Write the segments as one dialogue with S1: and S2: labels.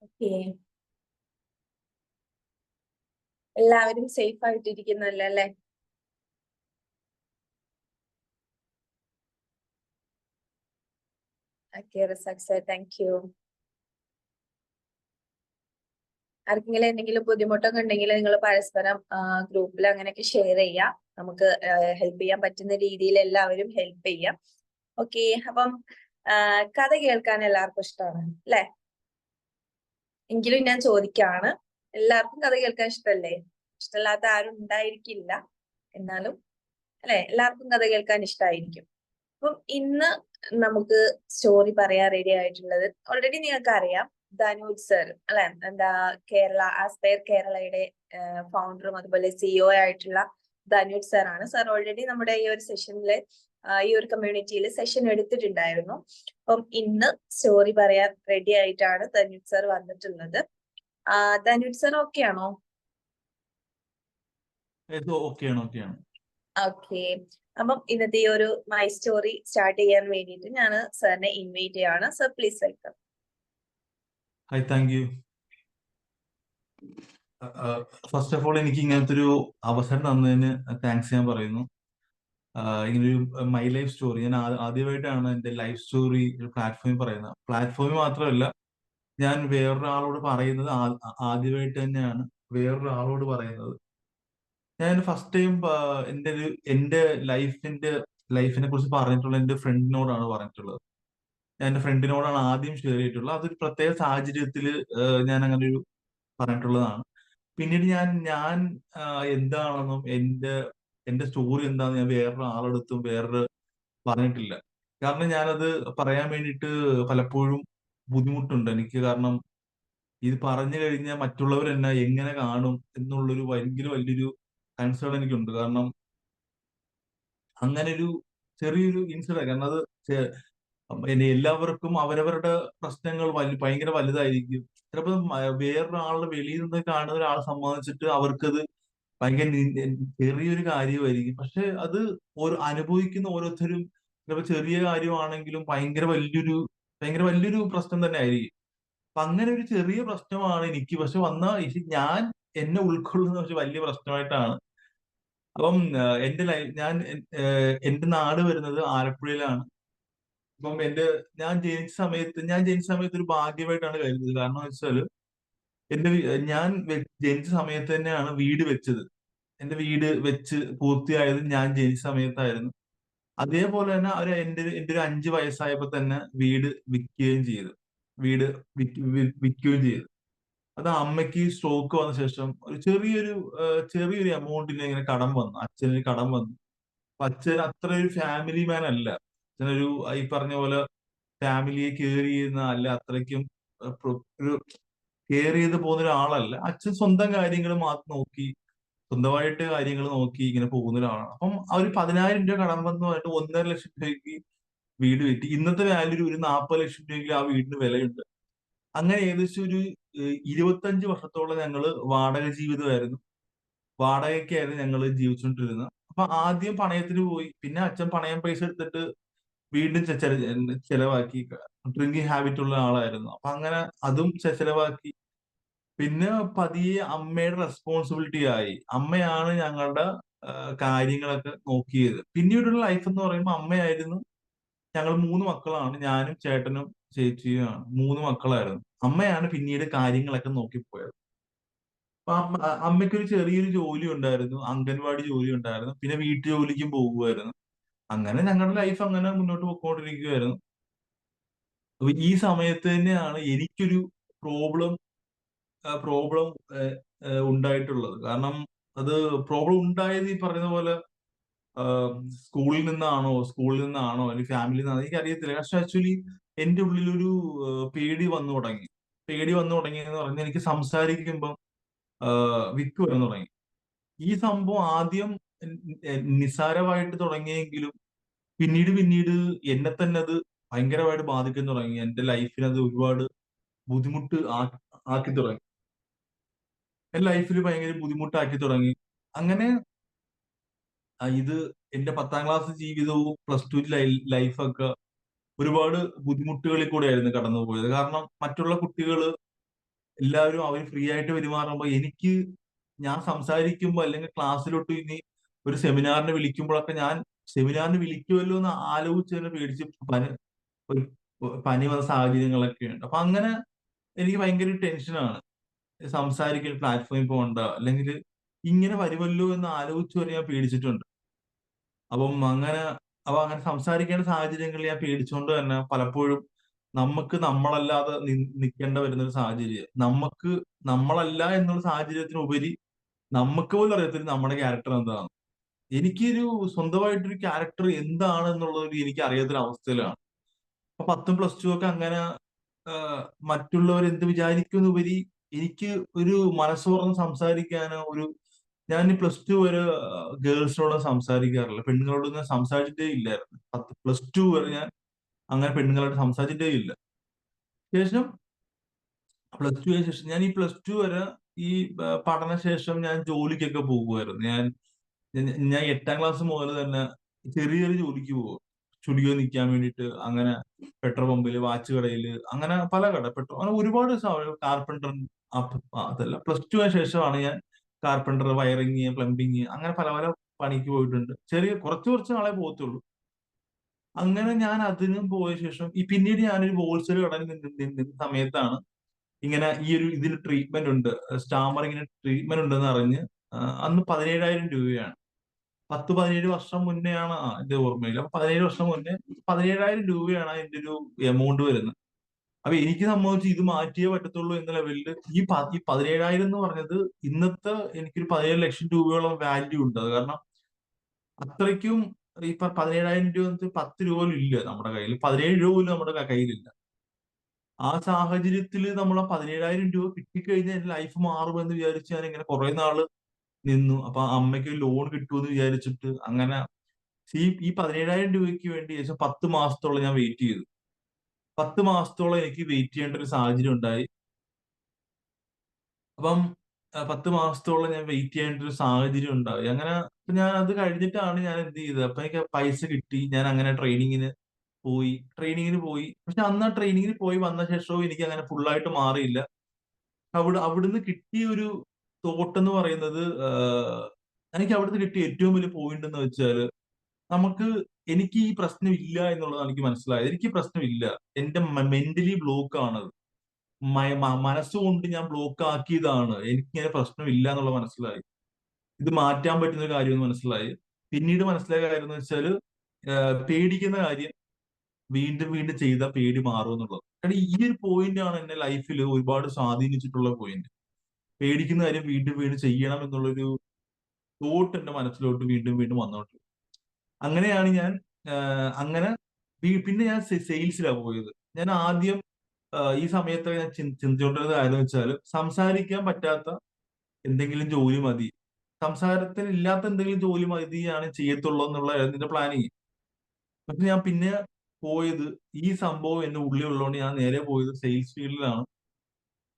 S1: Okay. എല്ലാവരും safe ആയിട്ടിരിക്കുന്നല്ലോ അല്ലേ? Okay Rizaq sir, thank you. ആർക്കെങ്കിലും എന്തെങ്കിലും ബുദ്ധിമുട്ടൊക്കെ ഉണ്ടെങ്കിൽ നിങ്ങൾ പരസ്പരം ഗ്രൂപ്പിൽ അങ്ങനെയൊക്കെ ഷെയർ ചെയ്യാം. നമുക്ക് ഹെൽപ്പ് ചെയ്യാൻ പറ്റുന്ന രീതിയിൽ എല്ലാവരും ഹെൽപ്പ് ചെയ്യാം. ഓക്കെ, അപ്പം കഥ കേൾക്കാൻ എല്ലാവർക്കും ഇഷ്ടമാണ് അല്ലെ? എങ്കിലും ഞാൻ ചോദിക്കാണ്, എല്ലാവർക്കും കഥ കേൾക്കാൻ ഇഷ്ടമല്ലേ? ഇഷ്ടമല്ലാത്ത ആരും ഉണ്ടായിരിക്കില്ല. എന്നാലും അല്ലെ, എല്ലാവർക്കും കഥ കേൾക്കാൻ ഇഷ്ടമായിരിക്കും. അപ്പം ഇന്ന് നമുക്ക് സ്റ്റോറി പറയാൻ റെഡി ആയിട്ടുള്ളത് ഓൾറെഡി നിങ്ങൾക്ക് അറിയാം, ധനുജ് സർ അല്ലെ, എന്താ കേരള ആസ്പയർ കേരളയുടെ ഫൗണ്ടറും അതുപോലെ സിഇഒ ആയിട്ടുള്ള ധനുജ് സർ ആണ്. സർ ഓൾറെഡി നമ്മുടെ ഈ ഒരു സെഷനില് ഈ ഒരു കമ്മ്യൂണിറ്റിയിൽ സെഷൻ എടുത്തിട്ടുണ്ടായിരുന്നു. അപ്പം ഇന്ന് സ്റ്റോറി പറയാൻ റെഡി ആയിട്ടാണ് ധനുജ് സർ വന്നിട്ടുള്ളത്. ധനുജ് സർ ഓക്കെ ആണോ? ഓക്കെ. അപ്പം ഇന്നത്തെ ഈ ഒരു മൈ സ്റ്റോറി സ്റ്റാർട്ട് ചെയ്യാൻ വേണ്ടിയിട്ട് ഞാൻ സാറിനെ ഇൻവൈറ്റ് ചെയ്യാണ്. Sir please welcome.
S2: Hi, thank you. First of all എനിക്ക് ഇങ്ങനത്തെ ഒരു അവസരം തന്നതിന് താങ്ക്സ് ഞാൻ പറയുന്നു. ഇങ്ങനൊരു മൈ ലൈഫ് സ്റ്റോറി ഞാൻ ആദ്യമായിട്ടാണ് എൻ്റെ ലൈഫ് സ്റ്റോറി ഒരു പ്ലാറ്റ്ഫോമിൽ പറയുന്നത്. പ്ലാറ്റ്ഫോമിൽ മാത്രമല്ല, ഞാൻ വേറൊരാളോട് പറയുന്നത് ആദ്യമായിട്ട് തന്നെയാണ് വേറൊരാളോട് പറയുന്നത്. ഞാൻ ഫസ്റ്റ് ടൈം എൻ്റെ ലൈഫിനെ കുറിച്ച് പറഞ്ഞിട്ടുള്ള എൻ്റെ ഫ്രണ്ടിനോടാണ് പറഞ്ഞിട്ടുള്ളത്. ഞാൻ എൻ്റെ ഫ്രണ്ടിനോടാണ് ആദ്യം ഷെയർ ചെയ്തിട്ടുള്ളത്. അതൊരു പ്രത്യേക സാഹചര്യത്തിൽ ഞാൻ അങ്ങനെ ഒരു പറഞ്ഞിട്ടുള്ളതാണ്. പിന്നീട് ഞാൻ എന്താണെന്നും എന്റെ സ്റ്റോറി എന്താണെന്ന് ഞാൻ വേറൊരാളെടുത്തും പറഞ്ഞിട്ടില്ല. കാരണം ഞാനത് പറയാൻ വേണ്ടിയിട്ട് പലപ്പോഴും ബുദ്ധിമുട്ടുണ്ട് എനിക്ക്. കാരണം ഇത് പറഞ്ഞു കഴിഞ്ഞാൽ മറ്റുള്ളവർ എന്നെ എങ്ങനെ കാണും എന്നുള്ളൊരു വലിയൊരു കൺസേൺ എനിക്കുണ്ട്. കാരണം അങ്ങനെ ഒരു ചെറിയൊരു ഇൻസിഡന്റ്, കാരണം അത് എല്ലാവർക്കും അവരവരുടെ പ്രശ്നങ്ങൾ ഭയങ്കര വലുതായിരിക്കും. ചിലപ്പോൾ വേറൊരാളുടെ വെളിയിൽ നിന്ന് കാണുന്ന ഒരാളെ സംബന്ധിച്ചിട്ട് അവർക്കത് ഭയങ്കര ചെറിയൊരു കാര്യമായിരിക്കും. പക്ഷെ അത് അനുഭവിക്കുന്ന ഓരോരുത്തരും ചിലപ്പോൾ ചെറിയ കാര്യമാണെങ്കിലും ഭയങ്കര വലിയൊരു പ്രശ്നം തന്നെ ആയിരിക്കും. അപ്പൊ അങ്ങനെ ഒരു ചെറിയ പ്രശ്നമാണ് എനിക്ക്. പക്ഷെ ഞാൻ എന്നെ ഉൾക്കൊള്ളുന്ന ഒരു വലിയ പ്രശ്നമായിട്ടാണ്. അപ്പം എന്റെ നാട് വരുന്നത് ആലപ്പുഴയിലാണ്. അപ്പം ഞാൻ ജനിച്ച സമയത്ത് ഒരു ഭാഗ്യമായിട്ടാണ് കരുതുന്നത്. കാരണം എന്ന് വെച്ചാല് ഞാൻ ജനിച്ച സമയത്ത് തന്നെയാണ് വീട് വെച്ചത്. എന്റെ വീട് വെച്ച് പൂർത്തിയായത് ഞാൻ ജനിച്ച സമയത്തായിരുന്നു. അതേപോലെ തന്നെ എന്റെ ഒരു 5 വയസ്സായപ്പോ തന്നെ വീട് വിൽക്കുകയും ചെയ്തു. വീട് വിൽക്കുകയും ചെയ്തു. അത് അമ്മയ്ക്ക് സ്ട്രോക്ക് വന്ന ശേഷം ഒരു ചെറിയൊരു എമൗണ്ടിന് ഇങ്ങനെ കടം വന്നു. അച്ഛന് കടം വന്നു. അപ്പൊ അച്ഛൻ അത്ര ഒരു ഫാമിലി മാൻ അല്ല. അച്ഛനൊരു ഈ പറഞ്ഞ പോലെ ഫാമിലിയെ കെയർ ചെയ്യുന്ന അല്ല, അത്രയ്ക്കും ഒരു കെയർ ചെയ്ത് പോകുന്ന ഒരാളല്ല. അച്ഛൻ സ്വന്തം കാര്യങ്ങൾ മാത്രം നോക്കി, സ്വന്തമായിട്ട് കാര്യങ്ങൾ നോക്കി ഇങ്ങനെ പോകുന്ന ഒരാളാണ്. അപ്പം ആ ഒരു 10,000 രൂപ കടം വന്നതായിട്ട് 1,50,000 രൂപയ്ക്ക് വീട് കിട്ടി. ഇന്നത്തെ വാല്യൂ ഒരു 40 ലക്ഷം രൂപയ്ക്ക് ആ വീടിന് വിലയുണ്ട്. അങ്ങനെ ഏകദേശം ഒരു 25 വർഷത്തോളം ഞങ്ങള് വാടക ജീവിതമായിരുന്നു. വാടകയ്ക്കായിരുന്നു ഞങ്ങൾ ജീവിച്ചുകൊണ്ടിരുന്നത്. അപ്പൊ ആദ്യം പണയത്തിന് പോയി. പിന്നെ അച്ഛൻ പണയം പൈസ എടുത്തിട്ട് വീണ്ടും ചെലവാക്കി. ഡ്രിങ്കിങ് ഹാബിറ്റ് ഉള്ള ആളായിരുന്നു. അപ്പൊ അങ്ങനെ അതും ചെലവാക്കി. പിന്നെ പതിയെ അമ്മയുടെ റെസ്പോൺസിബിലിറ്റി ആയി. അമ്മയാണ് ഞങ്ങളുടെ കാര്യങ്ങളൊക്കെ നോക്കിയത്. പിന്നീടുള്ള ലൈഫ് എന്ന് പറയുമ്പോൾ അമ്മയായിരുന്നു. ഞങ്ങൾ 3 മക്കളാണ്. ഞാനും ചേട്ടനും ചേച്ചിയുമാണ്. 3 മക്കളായിരുന്നു. അമ്മയാണ് പിന്നീട് കാര്യങ്ങളൊക്കെ നോക്കിപ്പോയത്. അപ്പൊ അമ്മയ്ക്കൊരു ചെറിയൊരു ജോലി ഉണ്ടായിരുന്നു. അംഗൻവാടി ജോലി ഉണ്ടായിരുന്നു. പിന്നെ വീട്ടു ജോലിക്കും പോകുമായിരുന്നു. അങ്ങനെ ഞങ്ങളുടെ ലൈഫ് അങ്ങനെ മുന്നോട്ട് പോയിക്കൊണ്ടിരിക്കുകയായിരുന്നു. അപ്പൊ ഈ സമയത്ത് തന്നെയാണ് എനിക്കൊരു പ്രോബ്ലം പ്രോബ്ലം ഉണ്ടായിട്ടുള്ളത്. കാരണം അത് പ്രോബ്ലം ഉണ്ടായത് ഈ പറയുന്ന പോലെ സ്കൂളിൽ നിന്നാണോ അല്ലെങ്കിൽ ഫാമിലിയിൽ നിന്നാണോ എനിക്കറിയത്തില്ല. പക്ഷെ ആക്ച്വലി എന്റെ ഉള്ളിലൊരു പേടി വന്നു തുടങ്ങി. എന്ന് പറഞ്ഞാൽ എനിക്ക് സംസാരിക്കുമ്പം വിക്ക് വരാൻ തുടങ്ങി. ഈ സംഭവം ആദ്യം നിസ്സാരമായിട്ട് തുടങ്ങിയെങ്കിലും പിന്നീട് എന്നെ തന്നെ അത് ഭയങ്കരമായിട്ട് ബാധിക്കാൻ തുടങ്ങി. എന്റെ ലൈഫിന് അത് ഒരുപാട് ബുദ്ധിമുട്ട് ആക്കി തുടങ്ങി. എന്റെ ലൈഫിൽ ഭയങ്കര ബുദ്ധിമുട്ടാക്കി തുടങ്ങി. അങ്ങനെ ഇത് എന്റെ 10ാം ക്ലാസ് ജീവിതവും പ്ലസ് ടു ലൈഫൊക്കെ ഒരുപാട് ബുദ്ധിമുട്ടുകളിൽ കൂടെയായിരുന്നു കടന്നുപോയത്. കാരണം മറ്റുള്ള കുട്ടികൾ എല്ലാവരും അവർ ഫ്രീ ആയിട്ട് പെരുമാറുമ്പോൾ എനിക്ക് ഞാൻ സംസാരിക്കുമ്പോൾ അല്ലെങ്കിൽ ക്ലാസ്സിലോട്ട് ഇനി ഒരു സെമിനാറിന് വിളിക്കുമ്പോഴൊക്കെ ഞാൻ സെമിനാറിന് വിളിക്കുമല്ലോ എന്ന് ആലോചിച്ച് തന്നെ പേടിച്ച് ഒരു പനി വന്ന സാഹചര്യങ്ങളൊക്കെ ഉണ്ട്. അപ്പൊ അങ്ങനെ എനിക്ക് ഭയങ്കര ടെൻഷനാണ്. സംസാരിക്കാൻ പ്ലാറ്റ്ഫോമിൽ പോകണ്ട, അല്ലെങ്കിൽ ഇങ്ങനെ വരുമല്ലോ എന്ന് ആലോചിച്ച് വരെ ഞാൻ പേടിച്ചിട്ടുണ്ട്. അപ്പം അങ്ങനെ അങ്ങനെ സംസാരിക്കേണ്ട സാഹചര്യങ്ങളിൽ ഞാൻ പേടിച്ചുകൊണ്ട് തന്നെ പലപ്പോഴും നമുക്ക് നമ്മളല്ലാതെ നിൽക്കേണ്ട വരുന്ന ഒരു സാഹചര്യം, നമുക്ക് നമ്മളല്ല എന്നുള്ള സാഹചര്യത്തിനുപരി നമുക്ക് പോലും അറിയത്തില്ല നമ്മുടെ ക്യാരക്ടർ എന്താണ്. എനിക്കൊരു സ്വന്തമായിട്ടൊരു ക്യാരക്ടർ എന്താണ് എന്നുള്ളത് എനിക്ക് അറിയാത്തൊരു അവസ്ഥയിലാണ്. അപ്പൊ 10ഉം പ്ലസ് ടു ഒക്കെ അങ്ങനെ മറ്റുള്ളവർ എന്ത് വിചാരിക്കുന്നുപരി എനിക്ക് ഒരു മനസ്സ് തുറന്ന് സംസാരിക്കാനോ ഞാൻ പ്ലസ് ടു വരെ ഗേൾസിനോട് സംസാരിക്കാറില്ല, പെണ്ണുങ്ങളോടൊന്നും സംസാരിച്ചിട്ടേ ഇല്ലായിരുന്നു. 10 പ്ലസ് ടു വരെ ഞാൻ അങ്ങനെ പെണ്ണുങ്ങളോട് സംസാരിച്ചിട്ടേ ഇല്ല. ശേഷം പ്ലസ് ടു ആയ ശേഷം ഞാൻ ഈ പ്ലസ് ടു വരെ ഈ പഠനശേഷം ഞാൻ ജോലിക്കൊക്കെ പോകുമായിരുന്നു. ഞാൻ 8ാം ക്ലാസ് മുതൽ തന്നെ ചെറിയൊരു ജോലിക്ക് പോകും. സ്റ്റുഡിയോ നിൽക്കാൻ വേണ്ടിയിട്ട്, അങ്ങനെ പെട്രോൾ പമ്പില്, വാച്ച് കടയില്, അങ്ങനെ പല കട പെട്രോൾ, അങ്ങനെ ഒരുപാട് കാർപ്പൻറ്റർ. അതല്ല, പ്ലസ് ടു ആയ ശേഷമാണ് ഞാൻ കാർപ്പൻറ്റർ, വയറിങ്, പ്ലംബിങ്, അങ്ങനെ പല പല പണിക്ക് പോയിട്ടുണ്ട്. കുറച്ച് കുറച്ച് നാളെ പോകത്തുള്ളൂ. അങ്ങനെ ഞാൻ അതിനും പോയ ശേഷം പിന്നീട് ഞാനൊരു ഹോൾസെയിൽ കടയിൽ നിന്ന സമയത്താണ് ഇങ്ങനെ ഈ ഇതിന് ട്രീറ്റ്മെന്റ് ഉണ്ട്, സ്റ്റാമറിങ്ങിന് ട്രീറ്റ്മെന്റ് ഉണ്ടെന്ന് അറിഞ്ഞ് അന്ന് 17,000 രൂപയാണ്. 10-17 വർഷം മുന്നെയാണ് എന്റെ ഓർമ്മയിൽ. അപ്പൊ 17 വർഷം മുന്നേ 17,000 രൂപയാണ് അതിന്റെ ഒരു എമൗണ്ട് വരുന്നത്. അപ്പൊ എനിക്ക് സംബന്ധിച്ച് ഇത് മാറ്റിയേ പറ്റത്തുള്ളൂ എന്ന ലെവലിൽ ഈ 17,000 എന്ന് പറഞ്ഞത് ഇന്നത്തെ എനിക്കൊരു 17 ലക്ഷം രൂപയോളം വാല്യൂ ഉണ്ട്. അത് കാരണം അത്രയ്ക്കും ഇപ്പൊ 17,000 രൂപ 10 രൂപ പോലും ഇല്ല നമ്മുടെ കയ്യിൽ, 17 രൂപ പോലും നമ്മുടെ കയ്യിലില്ല. ആ സാഹചര്യത്തിൽ നമ്മൾ ആ 17,000 രൂപ കിട്ടിക്കഴിഞ്ഞാൽ എന്റെ ലൈഫ് മാറുമെന്ന് വിചാരിച്ച് ഞാൻ ഇങ്ങനെ കുറെ നാള് നിന്നു. അപ്പൊ അമ്മയ്ക്ക് ലോൺ കിട്ടുമെന്ന് വിചാരിച്ചിട്ട് അങ്ങനെ ഈ 17,000 രൂപയ്ക്ക് വേണ്ടി ഏകദേശം 10 മാസത്തോളം ഞാൻ വെയിറ്റ് ചെയ്തു. 10 മാസത്തോളം എനിക്ക് വെയിറ്റ് ചെയ്യേണ്ട ഒരു സാഹചര്യം ഉണ്ടായി. അപ്പം 10 മാസത്തോളം ഞാൻ വെയിറ്റ് ചെയ്യേണ്ട ഒരു സാഹചര്യം ഉണ്ടായി. അങ്ങനെ ഞാൻ അത് കഴിഞ്ഞിട്ടാണ് ഞാൻ എന്ത് ചെയ്തത്, അപ്പൊ എനിക്ക് പൈസ കിട്ടി. ഞാൻ അങ്ങനെ ട്രെയിനിങ്ങിന് പോയി. പക്ഷെ അന്ന് ആ ട്രെയിനിങ്ങിന് പോയി വന്ന ശേഷവും എനിക്ക് അങ്ങനെ ഫുള്ളായിട്ട് മാറിയില്ല. അവിടുന്ന് കിട്ടിയ ഒരു തോട്ട് എന്ന് പറയുന്നത്, എനിക്ക് അവിടുന്ന് കിട്ടിയ ഏറ്റവും വലിയ പോയിന്റ് എന്ന് വെച്ചാല്, നമുക്ക് എനിക്ക് ഈ പ്രശ്നം ഇല്ല എന്നുള്ളതാണ് എനിക്ക് മനസ്സിലായത്. എനിക്ക് ഈ പ്രശ്നമില്ല, എന്റെ മെന്റലി ബ്ലോക്ക് ആണത്. മനസ്സുകൊണ്ട് ഞാൻ ബ്ലോക്ക് ആക്കിയതാണ്. എനിക്കിങ്ങനെ പ്രശ്നമില്ല എന്നുള്ളത് മനസ്സിലായി. ഇത് മാറ്റാൻ പറ്റുന്ന ഒരു കാര്യമെന്ന് മനസ്സിലായി. പിന്നീട് മനസ്സിലായ കാര്യം എന്ന് വെച്ചാല്, പേടിക്കുന്ന കാര്യം വീണ്ടും വീണ്ടും ചെയ്താൽ പേടി മാറും എന്നുള്ളത്. കാരണം ഈ ഒരു പോയിന്റ് ആണ് എന്റെ ലൈഫിൽ ഒരുപാട് സ്വാധീനിച്ചിട്ടുള്ള പോയിന്റ്. പേടിക്കുന്ന കാര്യം വീണ്ടും വീണ്ടും ചെയ്യണം എന്നുള്ളൊരു തോട്ട് എന്റെ മനസ്സിലോട്ട് വീണ്ടും വീണ്ടും വന്നോട്ട്. അങ്ങനെയാണ് ഞാൻ അങ്ങനെ പിന്നെ ഞാൻ സെയിൽസിലാണ് പോയത്. ഞാൻ ആദ്യം ഈ സമയത്ത് ഞാൻ ചിന്തിച്ചുകൊണ്ടിരുന്ന കാര്യം വെച്ചാൽ, സംസാരിക്കാൻ പറ്റാത്ത എന്തെങ്കിലും ജോലി മതി, സംസാരത്തിന് ഇല്ലാത്ത എന്തെങ്കിലും ജോലി മതിയാണ് ചെയ്യത്തുള്ളൂ എന്നുള്ള എന്റെ പ്ലാനിങ്. പക്ഷെ ഞാൻ പിന്നെ പോയത്, ഈ സംഭവം എന്റെ ഉള്ളിൽ ഉള്ളതുകൊണ്ട് ഞാൻ നേരെ പോയത് സെയിൽസ് ഫീൽഡിലാണ്.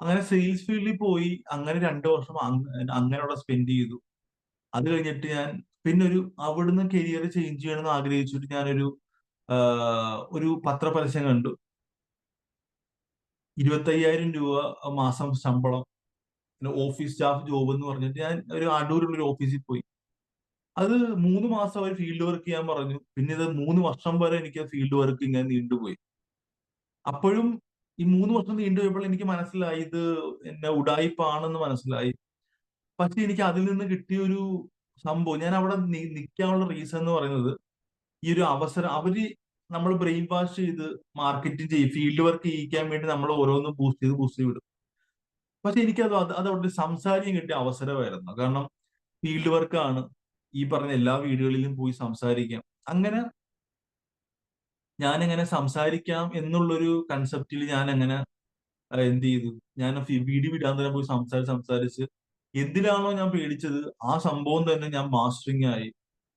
S2: അങ്ങനെ സെയിൽസ് ഫീൽഡിൽ പോയി അങ്ങനെ 2 വർഷം അങ്ങനെ അവിടെ സ്പെൻഡ് ചെയ്തു. അത് കഴിഞ്ഞിട്ട് ഞാൻ പിന്നെ അവിടുന്ന് കരിയർ ചേഞ്ച് ചെയ്യണമെന്ന് ആഗ്രഹിച്ചിട്ട് ഞാനൊരു ഒരു പത്രപരസ്യം കണ്ടു. 25,000 രൂപ മാസം ശമ്പളം, പിന്നെ ഓഫീസ് സ്റ്റാഫ് ജോബ് എന്ന് പറഞ്ഞിട്ട് ഞാൻ ഒരു അടൂരുള്ള ഒരു ഓഫീസിൽ പോയി. അത് 3 മാസം അവർ ഫീൽഡ് വർക്ക് ചെയ്യാൻ പറഞ്ഞു. പിന്നെ ഇത് 3 വർഷം വരെ എനിക്ക് ഫീൽഡ് വർക്ക് ഇങ്ങനെ നീണ്ടുപോയി. അപ്പോഴും ഈ 3 വർഷം നീണ്ടുപോയപ്പോൾ എനിക്ക് മനസ്സിലായി ഇത് എന്നെ ഉഡായിപ്പാണെന്ന് മനസ്സിലായി. പക്ഷെ എനിക്ക് അതിൽ നിന്ന് കിട്ടിയ ഒരു സംഭവം, ഞാൻ അവിടെ നിൽക്കാനുള്ള റീസൺ എന്ന് പറയുന്നത്, ഈ ഒരു അവസരം നമ്മൾ ബ്രെയിൻ വാഷ് ചെയ്ത് മാർക്കറ്റിംഗ് ചെയ്യും, ഫീൽഡ് വർക്ക് ചെയ്യിക്കാൻ വേണ്ടി നമ്മൾ ഓരോന്നും ബൂസ്റ്റ് ചെയ്ത് വിടും. പക്ഷെ അത് അവിടെ സംസാരിക്കാൻ കിട്ടിയ അവസരമായിരുന്നു. കാരണം ഫീൽഡ് വർക്കാണ്, ഈ പറഞ്ഞ എല്ലാ വീടുകളിലും പോയി സംസാരിക്കാം. അങ്ങനെ ഞാനെങ്ങനെ സംസാരിക്കാം എന്നുള്ളൊരു കൺസെപ്റ്റിൽ ഞാൻ അങ്ങനെ എന്ത് ചെയ്തു, ഞാൻ വീഡിയോ വിടാൻ തന്നെ പോയി സംസാരിച്ച് എന്തിനാണോ ഞാൻ പേടിച്ചത് ആ സംഭവം തന്നെ ഞാൻ മാസ്റ്ററിങ് ആയി.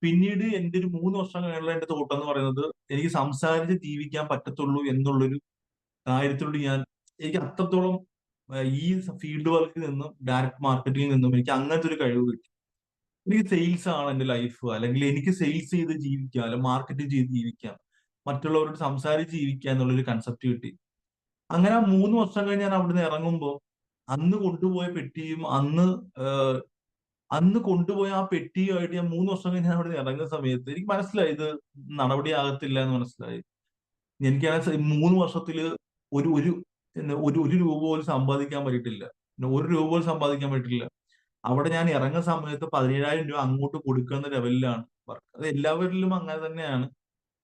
S2: പിന്നീട് എന്റെ ഒരു 3 വർഷം കഴിഞ്ഞുള്ള എന്റെ തോട്ടം എന്ന് പറയുന്നത്, എനിക്ക് സംസാരിച്ച് ജീവിക്കാൻ പറ്റത്തുള്ളൂ എന്നുള്ളൊരു കാര്യത്തിലൂടെ എനിക്ക് അത്രത്തോളം ഈ ഫീൽഡ് വർക്കിൽ നിന്നും ഡയറക്ട് മാർക്കറ്റിംഗിൽ നിന്നും എനിക്ക് അങ്ങനത്തെ ഒരു കഴിവ് കിട്ടി. എനിക്ക് സെയിൽസ് ആണ് എന്റെ ലൈഫ്, അല്ലെങ്കിൽ എനിക്ക് സെയിൽസ് ചെയ്ത് ജീവിക്കാം, അല്ലെങ്കിൽ മാർക്കറ്റിംഗ് ചെയ്ത് ജീവിക്കാം. മറ്റുള്ളവരോട് സംസാരിച്ച് ജീവിക്കുക എന്നുള്ളൊരു കൺസെപ്റ്റ് കിട്ടി. അങ്ങനെ ആ 3 വർഷം കഴിഞ്ഞ് ഞാൻ അവിടുന്ന് ഇറങ്ങുമ്പോൾ അന്ന് കൊണ്ടുപോയ പെട്ടിയും അന്ന് കൊണ്ടുപോയ ആ പെട്ടിയുമായിട്ട് ഞാൻ 3 വർഷം കഴിഞ്ഞ് ഞാൻ അവിടുന്ന് ഇറങ്ങുന്ന സമയത്ത് എനിക്ക് മനസ്സിലായി ഇത് നടപടിയാകത്തില്ല എന്ന് മനസ്സിലായി. എനിക്കാണെങ്കിൽ 3 വർഷത്തില് ഒരു ഒരു ഒരു രൂപ പോലും സമ്പാദിക്കാൻ പറ്റിയിട്ടില്ല. പിന്നെ 1 രൂപ പോലും സമ്പാദിക്കാൻ പറ്റിയിട്ടില്ല. അവിടെ ഞാൻ ഇറങ്ങുന്ന സമയത്ത് 17,000 രൂപ അങ്ങോട്ട് കൊടുക്കുന്ന ലെവലിലാണ് വർക്ക്. അത് എല്ലാവരിലും അങ്ങനെ തന്നെയാണ്.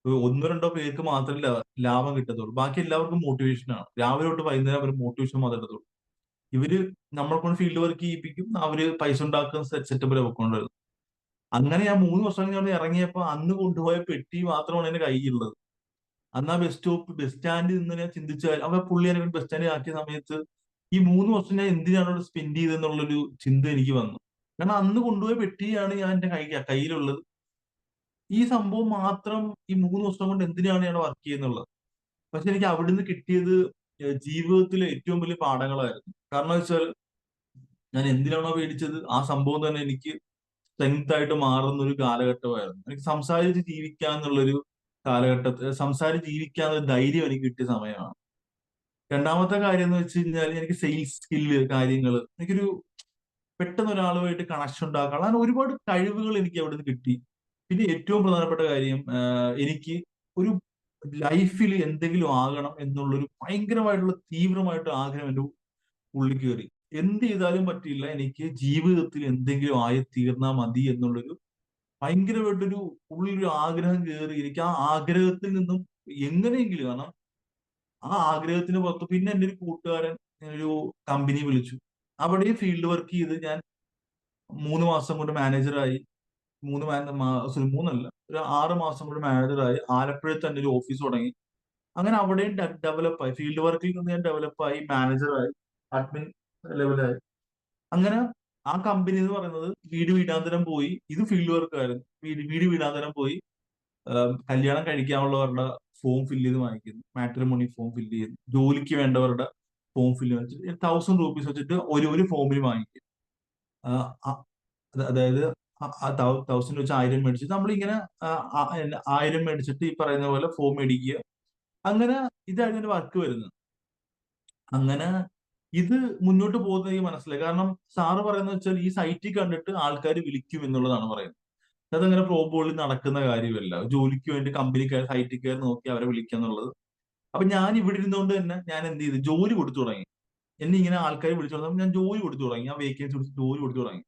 S2: ഒന്നോ രണ്ടോ പേർക്ക് മാത്രമേ ലാഭം കിട്ടത്തുള്ളൂ. ബാക്കി എല്ലാവർക്കും മോട്ടിവേഷൻ ആണ്. രാവിലെ തൊട്ട് വൈകുന്നേരം അവർ മോട്ടിവേഷൻ മാത്രമേ എടുത്തുള്ളൂ. ഇവര് നമ്മളെ കൊണ്ട് ഫീൽഡ് വർക്ക് ചെയ്യിപ്പിക്കും, അവര് പൈസ ഉണ്ടാക്കുന്ന സെറ്റപ്പിൽ വെക്കൊണ്ടുവരുന്നത്. അങ്ങനെ ഞാൻ 3 വർഷം കഴിഞ്ഞ് അവിടെ ഇറങ്ങിയപ്പോ അന്ന് കൊണ്ടുപോയ പെട്ടി മാത്രമാണ് എന്റെ കയ്യിലുള്ളത്. അന്ന് ആ ബസ് സ്റ്റാൻഡിൽ നിന്ന് ഞാൻ ചിന്തിച്ചാൽ അവ പുള്ളി എന്നെ ബസ് സ്റ്റാൻഡിൽ ആക്കിയ സമയത്ത് ഈ 3 വർഷം ഞാൻ എന്തിനാണ് അവിടെ സ്പെൻഡ് ചെയ്തെന്നുള്ളൊരു ചിന്ത എനിക്ക് വന്നു. കാരണം അന്ന് കൊണ്ടുപോയ പെട്ടിയാണ് ഞാൻ എന്റെ കയ്യിലുള്ളത്. ഈ സംഭവം മാത്രം ഈ 3 വർഷം കൊണ്ട് എന്തിനാണ് ഞാൻ വർക്ക് ചെയ്യുന്നുള്ളത്. പക്ഷെ എനിക്ക് അവിടുന്ന് കിട്ടിയത് ജീവിതത്തിലെ ഏറ്റവും വലിയ പാഠങ്ങളായിരുന്നു. കാരണം വെച്ചാൽ ഞാൻ എന്തിനാണോ പേടിച്ചത് ആ സംഭവം തന്നെ എനിക്ക് സ്ട്രെങ്ത് ആയിട്ട് മാറുന്ന ഒരു കാലഘട്ടമായിരുന്നു. എനിക്ക് സംസാരിച്ച് ജീവിക്കാന്നുള്ളൊരു കാലഘട്ടത്തിൽ സംസാരിച്ച് ജീവിക്കാനുള്ള ധൈര്യം എനിക്ക് കിട്ടിയ സമയമാണ്. രണ്ടാമത്തെ കാര്യം എന്ന് വെച്ച് കഴിഞ്ഞാൽ എനിക്ക് സെയിൽസ് സ്കില്ല് കാര്യങ്ങൾ എനിക്കൊരു പെട്ടെന്ന് ഒരാളുമായിട്ട് കണക്ഷൻ ഉണ്ടാക്കാൻ അങ്ങനെ ഒരുപാട് കഴിവുകൾ എനിക്ക് അവിടുന്ന് കിട്ടി. പിന്നെ ഏറ്റവും പ്രധാനപ്പെട്ട കാര്യം എനിക്ക് ഒരു ലൈഫിൽ എന്തെങ്കിലും ആകണം എന്നുള്ളൊരു ഭയങ്കരമായിട്ടുള്ള തീവ്രമായിട്ട് ആഗ്രഹം എന്റെ ഉള്ളിൽ കയറി. എന്ത് ചെയ്താലും പറ്റില്ല, എനിക്ക് ജീവിതത്തിൽ എന്തെങ്കിലും ആയി തീർന്നാ മതി എന്നുള്ളൊരു ഭയങ്കരമായിട്ടൊരു ഉള്ളിലൊരു ആഗ്രഹം കയറി. എനിക്ക് ആ ആഗ്രഹത്തിൽ നിന്നും എങ്ങനെയെങ്കിലും കാരണം ആ ആഗ്രഹത്തിന് പുറത്ത് പിന്നെ എന്റെ ഒരു കൂട്ടുകാരൻ ഒരു കമ്പനി വിളിച്ചു. അവിടെയും ഫീൽഡ് വർക്ക് ചെയ്ത് ഞാൻ 3 മാസം കൊണ്ട് മാനേജറായി. 3 ഒരു 6 മാസം കൊണ്ട് മാനേജറായി. ആലപ്പുഴയിൽ തന്നെ ഒരു ഓഫീസ് തുടങ്ങി. അങ്ങനെ അവിടെയും ഡെവലപ്പായി. ഫീൽഡ് വർക്കിൽ നിന്ന് ഞാൻ ഡെവലപ്പായി, മാനേജറായി, അഡ്മിൻ ലെവലായി. അങ്ങനെ ആ കമ്പനി എന്ന് പറയുന്നത് വീട് വീടാന്തരം പോയി. ഇത് ഫീൽഡ് വർക്ക് ആയിരുന്നു. വീട് വീടാന്തരം പോയി കല്യാണം കഴിക്കാനുള്ളവരുടെ ഫോം ഫില്ല് ചെയ്ത് വാങ്ങിക്കുന്നു. മാട്രിമോണി ഫോം ഫില്ല് ചെയ്യുന്നു. ജോലിക്ക് വേണ്ടവരുടെ ഫോം ഫില്ല് വെച്ചിട്ട് 1000 രൂപീസ് വെച്ചിട്ട് ഒരു ഫോമിൽ വാങ്ങിക്കും. അതായത് 1000 വെച്ച് 1000 മേടിച്ചിട്ട് നമ്മളിങ്ങനെ 1000 മേടിച്ചിട്ട് ഈ പറയുന്ന പോലെ ഫോം മേടിക്കുക. അങ്ങനെ ഇതായിരുന്നു എന്റെ വർക്ക് വരുന്നത്. അങ്ങനെ ഇത് മുന്നോട്ട് പോകുന്നത് എനിക്ക് മനസ്സിലായി. കാരണം സാറ് പറയുന്നത് വെച്ചാൽ ഈ സൈറ്റിൽ കണ്ടിട്ട് ആൾക്കാർ വിളിക്കും എന്നുള്ളതാണ് പറയുന്നത്. അതങ്ങനെ പ്രോബോളിൽ നടക്കുന്ന കാര്യമല്ല. ജോലിക്ക് വേണ്ടി കമ്പനിക്കാർ സൈറ്റിൽ കയറി നോക്കി അവരെ വിളിക്കുക എന്നുള്ളത്. അപ്പൊ ഞാൻ ഇവിടെ ഇരുന്നുകൊണ്ട് തന്നെ ഞാൻ എന്ത് ചെയ്തു, ജോലി കൊടുത്തു തുടങ്ങി. എന്നെ ഇങ്ങനെ ആൾക്കാർ വിളിച്ചു തുടങ്ങി ഞാൻ ജോലി കൊടുത്തു തുടങ്ങി. ഞാൻ വേക്കൻസി കൊടുത്ത് ജോലി കൊടുത്തു തുടങ്ങി.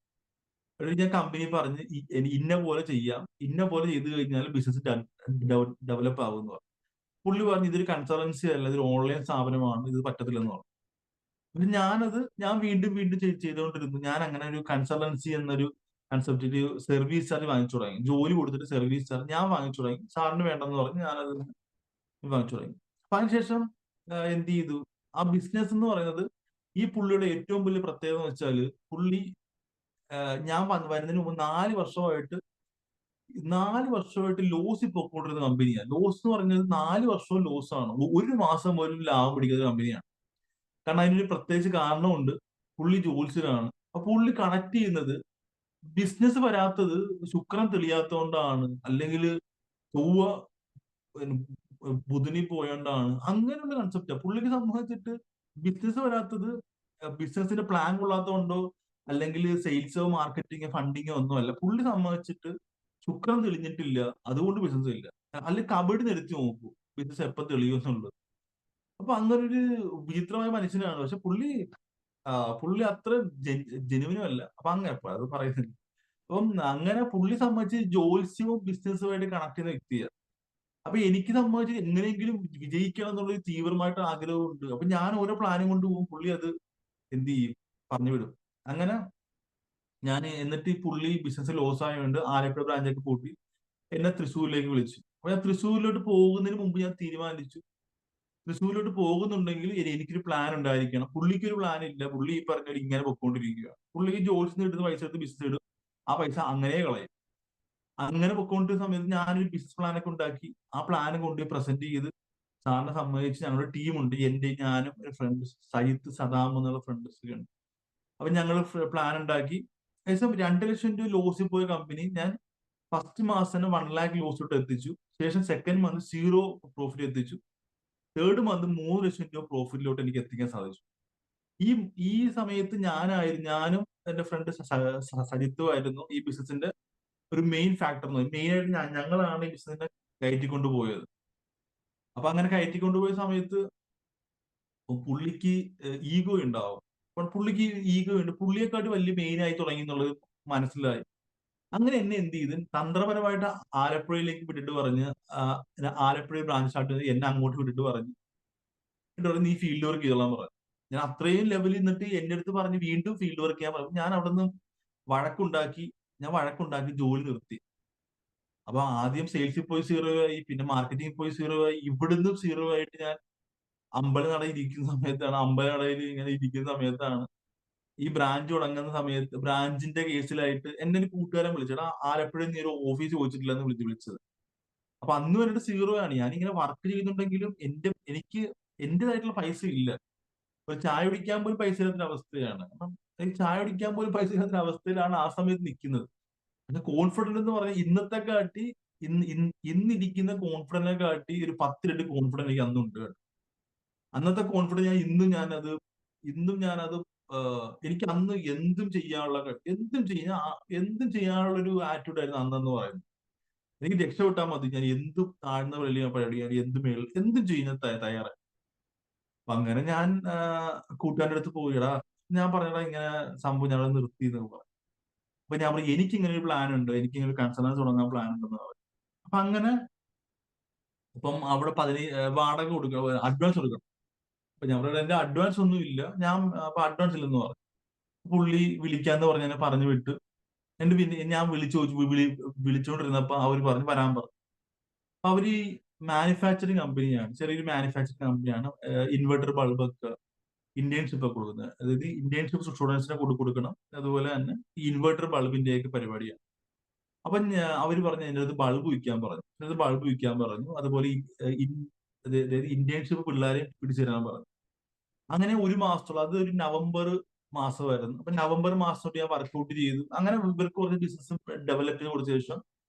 S2: എന്നിട്ട് ഞാൻ കമ്പനി പറഞ്ഞ് ഇന്ന പോലെ ചെയ്യാം, ഇന്ന പോലെ ചെയ്ത് കഴിഞ്ഞാൽ ബിസിനസ് ഡെവലപ്പ് ആവും എന്ന് പറഞ്ഞു. പുള്ളി പറഞ്ഞു ഇതൊരു കൺസൾട്ടൻസി അല്ല, ഇതൊരു ഓൺലൈൻ സ്ഥാപനമാണ്, ഇത് പറ്റത്തില്ലെന്ന് പറഞ്ഞു. പിന്നെ ഞാൻ വീണ്ടും വീണ്ടും ചെയ്തുകൊണ്ടിരുന്നു. ഞാൻ അങ്ങനെ ഒരു കൺസൾട്ടൻസി എന്നൊരു കൺസെപ്റ്റില് സർവീസ് ചാർജ് വാങ്ങിച്ചു തുടങ്ങി. ജോലി കൊടുത്തിട്ട് സർവീസ് ചാർജ് ഞാൻ വാങ്ങിച്ചു തുടങ്ങി. സാറിന് വേണ്ടെന്ന് പറഞ്ഞ് ഞാനത് വാങ്ങിച്ചു തുടങ്ങി. അപ്പൊ അതിനുശേഷം എന്ത് ചെയ്തു, ആ ബിസിനസ് എന്ന് പറയുന്നത് ഈ പുള്ളിയുടെ ഏറ്റവും വലിയ പ്രത്യേകത എന്ന് വെച്ചാല് പുള്ളി ഞാൻ വരുന്നതിന് മുമ്പ് 4 വർഷമായിട്ട് ലോസിൽ പൊക്കോണ്ടിരുന്ന കമ്പനിയാണ്. ലോസ് എന്ന് പറഞ്ഞത് 4 വർഷവും ലോസ് ആണ്. ഒരു മാസം പോലും ലാഭം പിടിക്കുന്ന കമ്പനിയാണ്. കാരണം അതിനൊരു പ്രത്യേകിച്ച് കാരണമുണ്ട്. പുള്ളി ജ്യോത്സ്യനാണ്. അപ്പൊ പുള്ളി കണക്ട് ചെയ്യുന്നത് ബിസിനസ് വരാത്തത് ശുക്രൻ തെളിയാത്തതുകൊണ്ടാണ്, അല്ലെങ്കിൽ ചൊവ്വ ബുധനിൽ പോയോണ്ടാണ്, അങ്ങനെയുള്ള കൺസെപ്റ്റാ പുള്ളിക്ക് സംബന്ധിച്ചിട്ട്. ബിസിനസ് വരാത്തത് ബിസിനസിന്റെ പ്ലാൻ കൊള്ളാത്തതുകൊണ്ടോ അല്ലെങ്കിൽ സെയിൽസോ മാർക്കറ്റിംഗോ ഫണ്ടിങ്ങോ ഒന്നുമല്ല. പുള്ളി സംബന്ധിച്ചിട്ട് ശുക്രൻ തെളിഞ്ഞിട്ടില്ല, അതുകൊണ്ട് ബിസിനസ് ഇല്ല. അല്ലെങ്കിൽ കബഡി നിരത്തി നോക്കൂ ബിസിനസ് എപ്പോ തെളിയുമെന്നുള്ളത്. അപ്പൊ അങ്ങനെ ഒരു വിചിത്രമായ മനുഷ്യനാണ്. പക്ഷെ പുള്ളി അത്ര ജെനുവിനും അല്ല. അപ്പൊ അങ്ങനെ അത് പറയുന്നില്ല. അപ്പം അങ്ങനെ പുള്ളി സംബന്ധിച്ച് ജ്യോത്സ്യവും ബിസിനസ്സുമായിട്ട് കണക്ട് ചെയ്യുന്ന വ്യക്തിയാണ്. അപ്പൊ എനിക്ക് സംബന്ധിച്ച് എങ്ങനെയെങ്കിലും വിജയിക്കണം എന്നുള്ളൊരു തീവ്രമായിട്ട് ആഗ്രഹമുണ്ട്. അപ്പൊ ഞാൻ ഓരോ പ്ലാനും കൊണ്ട് പോകും, പുള്ളി അത് എന്ത് ചെയ്യും, പറഞ്ഞു വിടും. അങ്ങനെ ഞാൻ എന്നിട്ട് ഈ പുള്ളി ബിസിനസ് ലോസ് ആയതുകൊണ്ട് ആലപ്പുഴ ബ്രാഞ്ചൊക്കെ പൂട്ടി എന്നെ തൃശ്ശൂരിലേക്ക് വിളിച്ചു. അപ്പൊ ഞാൻ തൃശ്ശൂരിലോട്ട് പോകുന്നതിന് മുമ്പ് ഞാൻ തീരുമാനിച്ചു, തൃശ്ശൂരിലോട്ട് പോകുന്നുണ്ടെങ്കിൽ എനിക്കൊരു പ്ലാൻ ഉണ്ടായിരിക്കണം. പുള്ളിക്കൊരു പ്ലാൻ ഇല്ല. പുള്ളി ഈ പറഞ്ഞ ഇങ്ങനെ പൊക്കോണ്ടിരിക്കുക. പുള്ളിക്ക് ജോലിയിൽ നിന്ന് എടുത്ത് പൈസ എടുത്ത് ബിസിനസ് ഇടും, ആ പൈസ അങ്ങനെ കളയും. അങ്ങനെ പൊക്കോണ്ടിരുന്ന സമയത്ത് ഞാനൊരു ബിസിനസ് പ്ലാനൊക്കെ ഉണ്ടാക്കി ആ പ്ലാൻ കൊണ്ട് പ്രസന്റ് ചെയ്ത് സാറിനെ സമ്മതിച്ച് ഞങ്ങളുടെ ടീമുണ്ട്. ഞാനും ഒരു ഫ്രണ്ട് സജിത്ത് സദാം എന്നുള്ള ഫ്രണ്ട് ഉണ്ട്. അപ്പൊ ഞങ്ങൾ പ്ലാൻ ഉണ്ടാക്കി. ഏകദേശം 2 ലക്ഷം രൂപ ലോസിൽ പോയ കമ്പനി ഞാൻ ഫസ്റ്റ് മാസം 1 lakh ലോസ് തൊട്ട് എത്തിച്ചു. ശേഷം സെക്കൻഡ് മന്ത് 0 പ്രോഫിറ്റ് എത്തിച്ചു. തേർഡ് മന്ത് 3 ലക്ഷം രൂപ പ്രോഫിറ്റിലോട്ട് എനിക്ക് എത്തിക്കാൻ സാധിച്ചു. ഈ ഈ സമയത്ത് ഞാനും എന്റെ ഫ്രണ്ട് സജിത്തുമായിരുന്നു ഈ ബിസിനസിന്റെ ഒരു മെയിൻ ഫാക്ടർ. മെയിൻ ആയിട്ട് ഞങ്ങളാണ് ഈ ബിസിനസിനെ കയറ്റിക്കൊണ്ടു പോയത്. അപ്പൊ അങ്ങനെ കയറ്റിക്കൊണ്ടുപോയ സമയത്ത് പുള്ളിക്ക് ഈഗോ ഉണ്ടാവും. അപ്പോൾ പുള്ളിക്ക് ഈഗോ ഉണ്ട്. പുള്ളിയെക്കാട്ട് വലിയ മെയിൻ ആയി തുടങ്ങി എന്നുള്ളത് മനസ്സിലായി. അങ്ങനെ എന്നെ എന്ത് ചെയ്ത് തന്ത്രപരമായിട്ട് ആലപ്പുഴയിലേക്ക് വിട്ടിട്ട് പറഞ്ഞ് ആലപ്പുഴ ബ്രാഞ്ച് സ്റ്റാർട്ട് ചെയ്ത് എന്നെ അങ്ങോട്ട് വിട്ടിട്ട് പറഞ്ഞു നീ ഫീൽഡ് വർക്ക് ചെയ്തോളാൻ പറഞ്ഞു. ഞാൻ അത്രയും ലെവലിൽ നിന്നിട്ട് എന്റെ അടുത്ത് പറഞ്ഞ് വീണ്ടും ഫീൽഡ് വർക്ക് ചെയ്യാൻ പറഞ്ഞു. ഞാൻ അവിടെ നിന്ന് വഴക്കുണ്ടാക്കി ജോലി നിർത്തി. അപ്പൊ ആദ്യം സെയിൽസിൽ പോയി 0 ആയി, പിന്നെ മാർക്കറ്റിംഗിൽ പോയി 0 ആയി, ഇവിടുന്ന് 0 ആയിട്ട് ഞാൻ അമ്പലനടയിൽ ഇരിക്കുന്ന സമയത്താണ്, അമ്പലനടയിൽ ഇങ്ങനെ ഇരിക്കുന്ന സമയത്താണ് ഈ ബ്രാഞ്ച് തുടങ്ങുന്ന സമയത്ത് ബ്രാഞ്ചിന്റെ കേസിലായിട്ട് എന്നെ ഒരു കൂട്ടുകാരൻ വിളിച്ചടാ ആലപ്പുഴയിൽ നീ ഒരു ഓഫീസ് ചോദിച്ചിട്ടില്ല എന്ന് വിളിച്ചത്. അപ്പൊ അന്ന് വന്നിട്ട് 0 ആണ്. ഞാനിങ്ങനെ വർക്ക് ചെയ്യുന്നുണ്ടെങ്കിലും എനിക്ക് എന്റേതായിട്ടുള്ള പൈസ ഇല്ല. ഒരു ചായ കുടിക്കാൻ പോലും പൈസ ഇല്ലാത്ത അവസ്ഥയാണ്. അപ്പം എനിക്ക് ചായ കുടിക്കാൻ പോലും പൈസ ഇല്ലാത്ത അവസ്ഥയിലാണ് ആ സമയത്ത് നിൽക്കുന്നത്. പിന്നെ കോൺഫിഡന്റ് എന്ന് പറഞ്ഞാൽ ഇന്നത്തെ കാട്ടി ഇന്നിരിക്കുന്ന കോൺഫിഡന്റിനെ കാട്ടി ഒരു 10 ഇരട്ടി കോൺഫിഡന്റ് എനിക്ക് അന്നുണ്ട്. അന്നത്തെ കോൺഫിഡൻസ് ഇന്നും ഞാനത് എനിക്ക് അന്ന് എന്തും ചെയ്യാനുള്ള ഒരു ആറ്റിറ്റ്യൂഡ് ആയിരുന്നു അന്നെന്ന് പറയുന്നത്. എനിക്ക് രക്ഷപ്പെട്ടാൽ മതി, ഞാൻ എന്തും താഴ്ന്ന വലിയ പരിപാടി, എന്തും ചെയ്യാൻ തയ്യാറായി. അപ്പൊ അങ്ങനെ ഞാൻ കൂട്ടുകാരുടെ അടുത്ത് പോയിടാ, ഞാൻ പറഞ്ഞടാ ഇങ്ങനെ സംഭവം ഞങ്ങൾ നിർത്തി എന്നൊക്കെ പറഞ്ഞു. അപ്പൊ ഞാൻ പറഞ്ഞു എനിക്ക് ഇങ്ങനെ ഒരു പ്ലാൻ ഉണ്ട്, എനിക്ക് ഇങ്ങനെ ഒരു കൺസൾട്ടൻസി തുടങ്ങാൻ പ്ലാൻ ഉണ്ടെന്ന് പറഞ്ഞു. അപ്പൊ അങ്ങനെ ഇപ്പം അവിടെ വാടക കൊടുക്കണം, അഡ്വാൻസ് കൊടുക്കണം. അപ്പൊ ഞാൻ പറഞ്ഞു എന്റെ അഡ്വാൻസ് ഒന്നും ഇല്ല, ഞാൻ അപ്പൊ അഡ്വാൻസ് ഇല്ലെന്ന് പറഞ്ഞു. പുള്ളി വിളിക്കാന്ന് പറഞ്ഞ് എന്നെ പറഞ്ഞു വിട്ട്. പിന്നെ ഞാൻ വിളിച്ചോണ്ടിരുന്നപ്പോ അവര് പറഞ്ഞു വരാൻ പറഞ്ഞു. അപ്പൊ അവര് മാനുഫാക്ചറിങ് കമ്പനിയാണ്, ചെറിയൊരു മാനുഫാക്ചറിങ് കമ്പനിയാണ്. ഇൻവെർട്ടർ ബൾബൊക്കെ ഇന്റേൺഷിപ്പ് ഒക്കെ കൊടുക്കുന്നത്. അതായത് ഇന്റേൺഷിപ്പ് സ്റ്റുഡൻസിനെ കൊടുക്കണം. അതുപോലെ തന്നെ ഈ ഇൻവെർട്ടർ ബൾബിന്റെയൊക്കെ പരിപാടിയാണ്. അപ്പൊ അവര് പറഞ്ഞു എന്റെ അടുത്ത് ബൾബ് വിൽക്കാൻ പറഞ്ഞു. അതുപോലെ അതായത് ഇന്റേൺഷിപ്പ് പിള്ളേരെ പിടിച്ചു തരാൻ പറഞ്ഞു. അങ്ങനെ ഒരു മാസത്തോളം, അത് ഒരു നവംബർ മാസമായിരുന്നു. അപ്പൊ നവംബർ മാസം തൊട്ട് ഞാൻ വർക്ക്ഔട്ട് ചെയ്തു. അങ്ങനെ ഇവർക്ക് കുറച്ച് ബിസിനസ് ഡെവലപ്പ് ചെയ്ത് കൊടുത്ത ശേഷം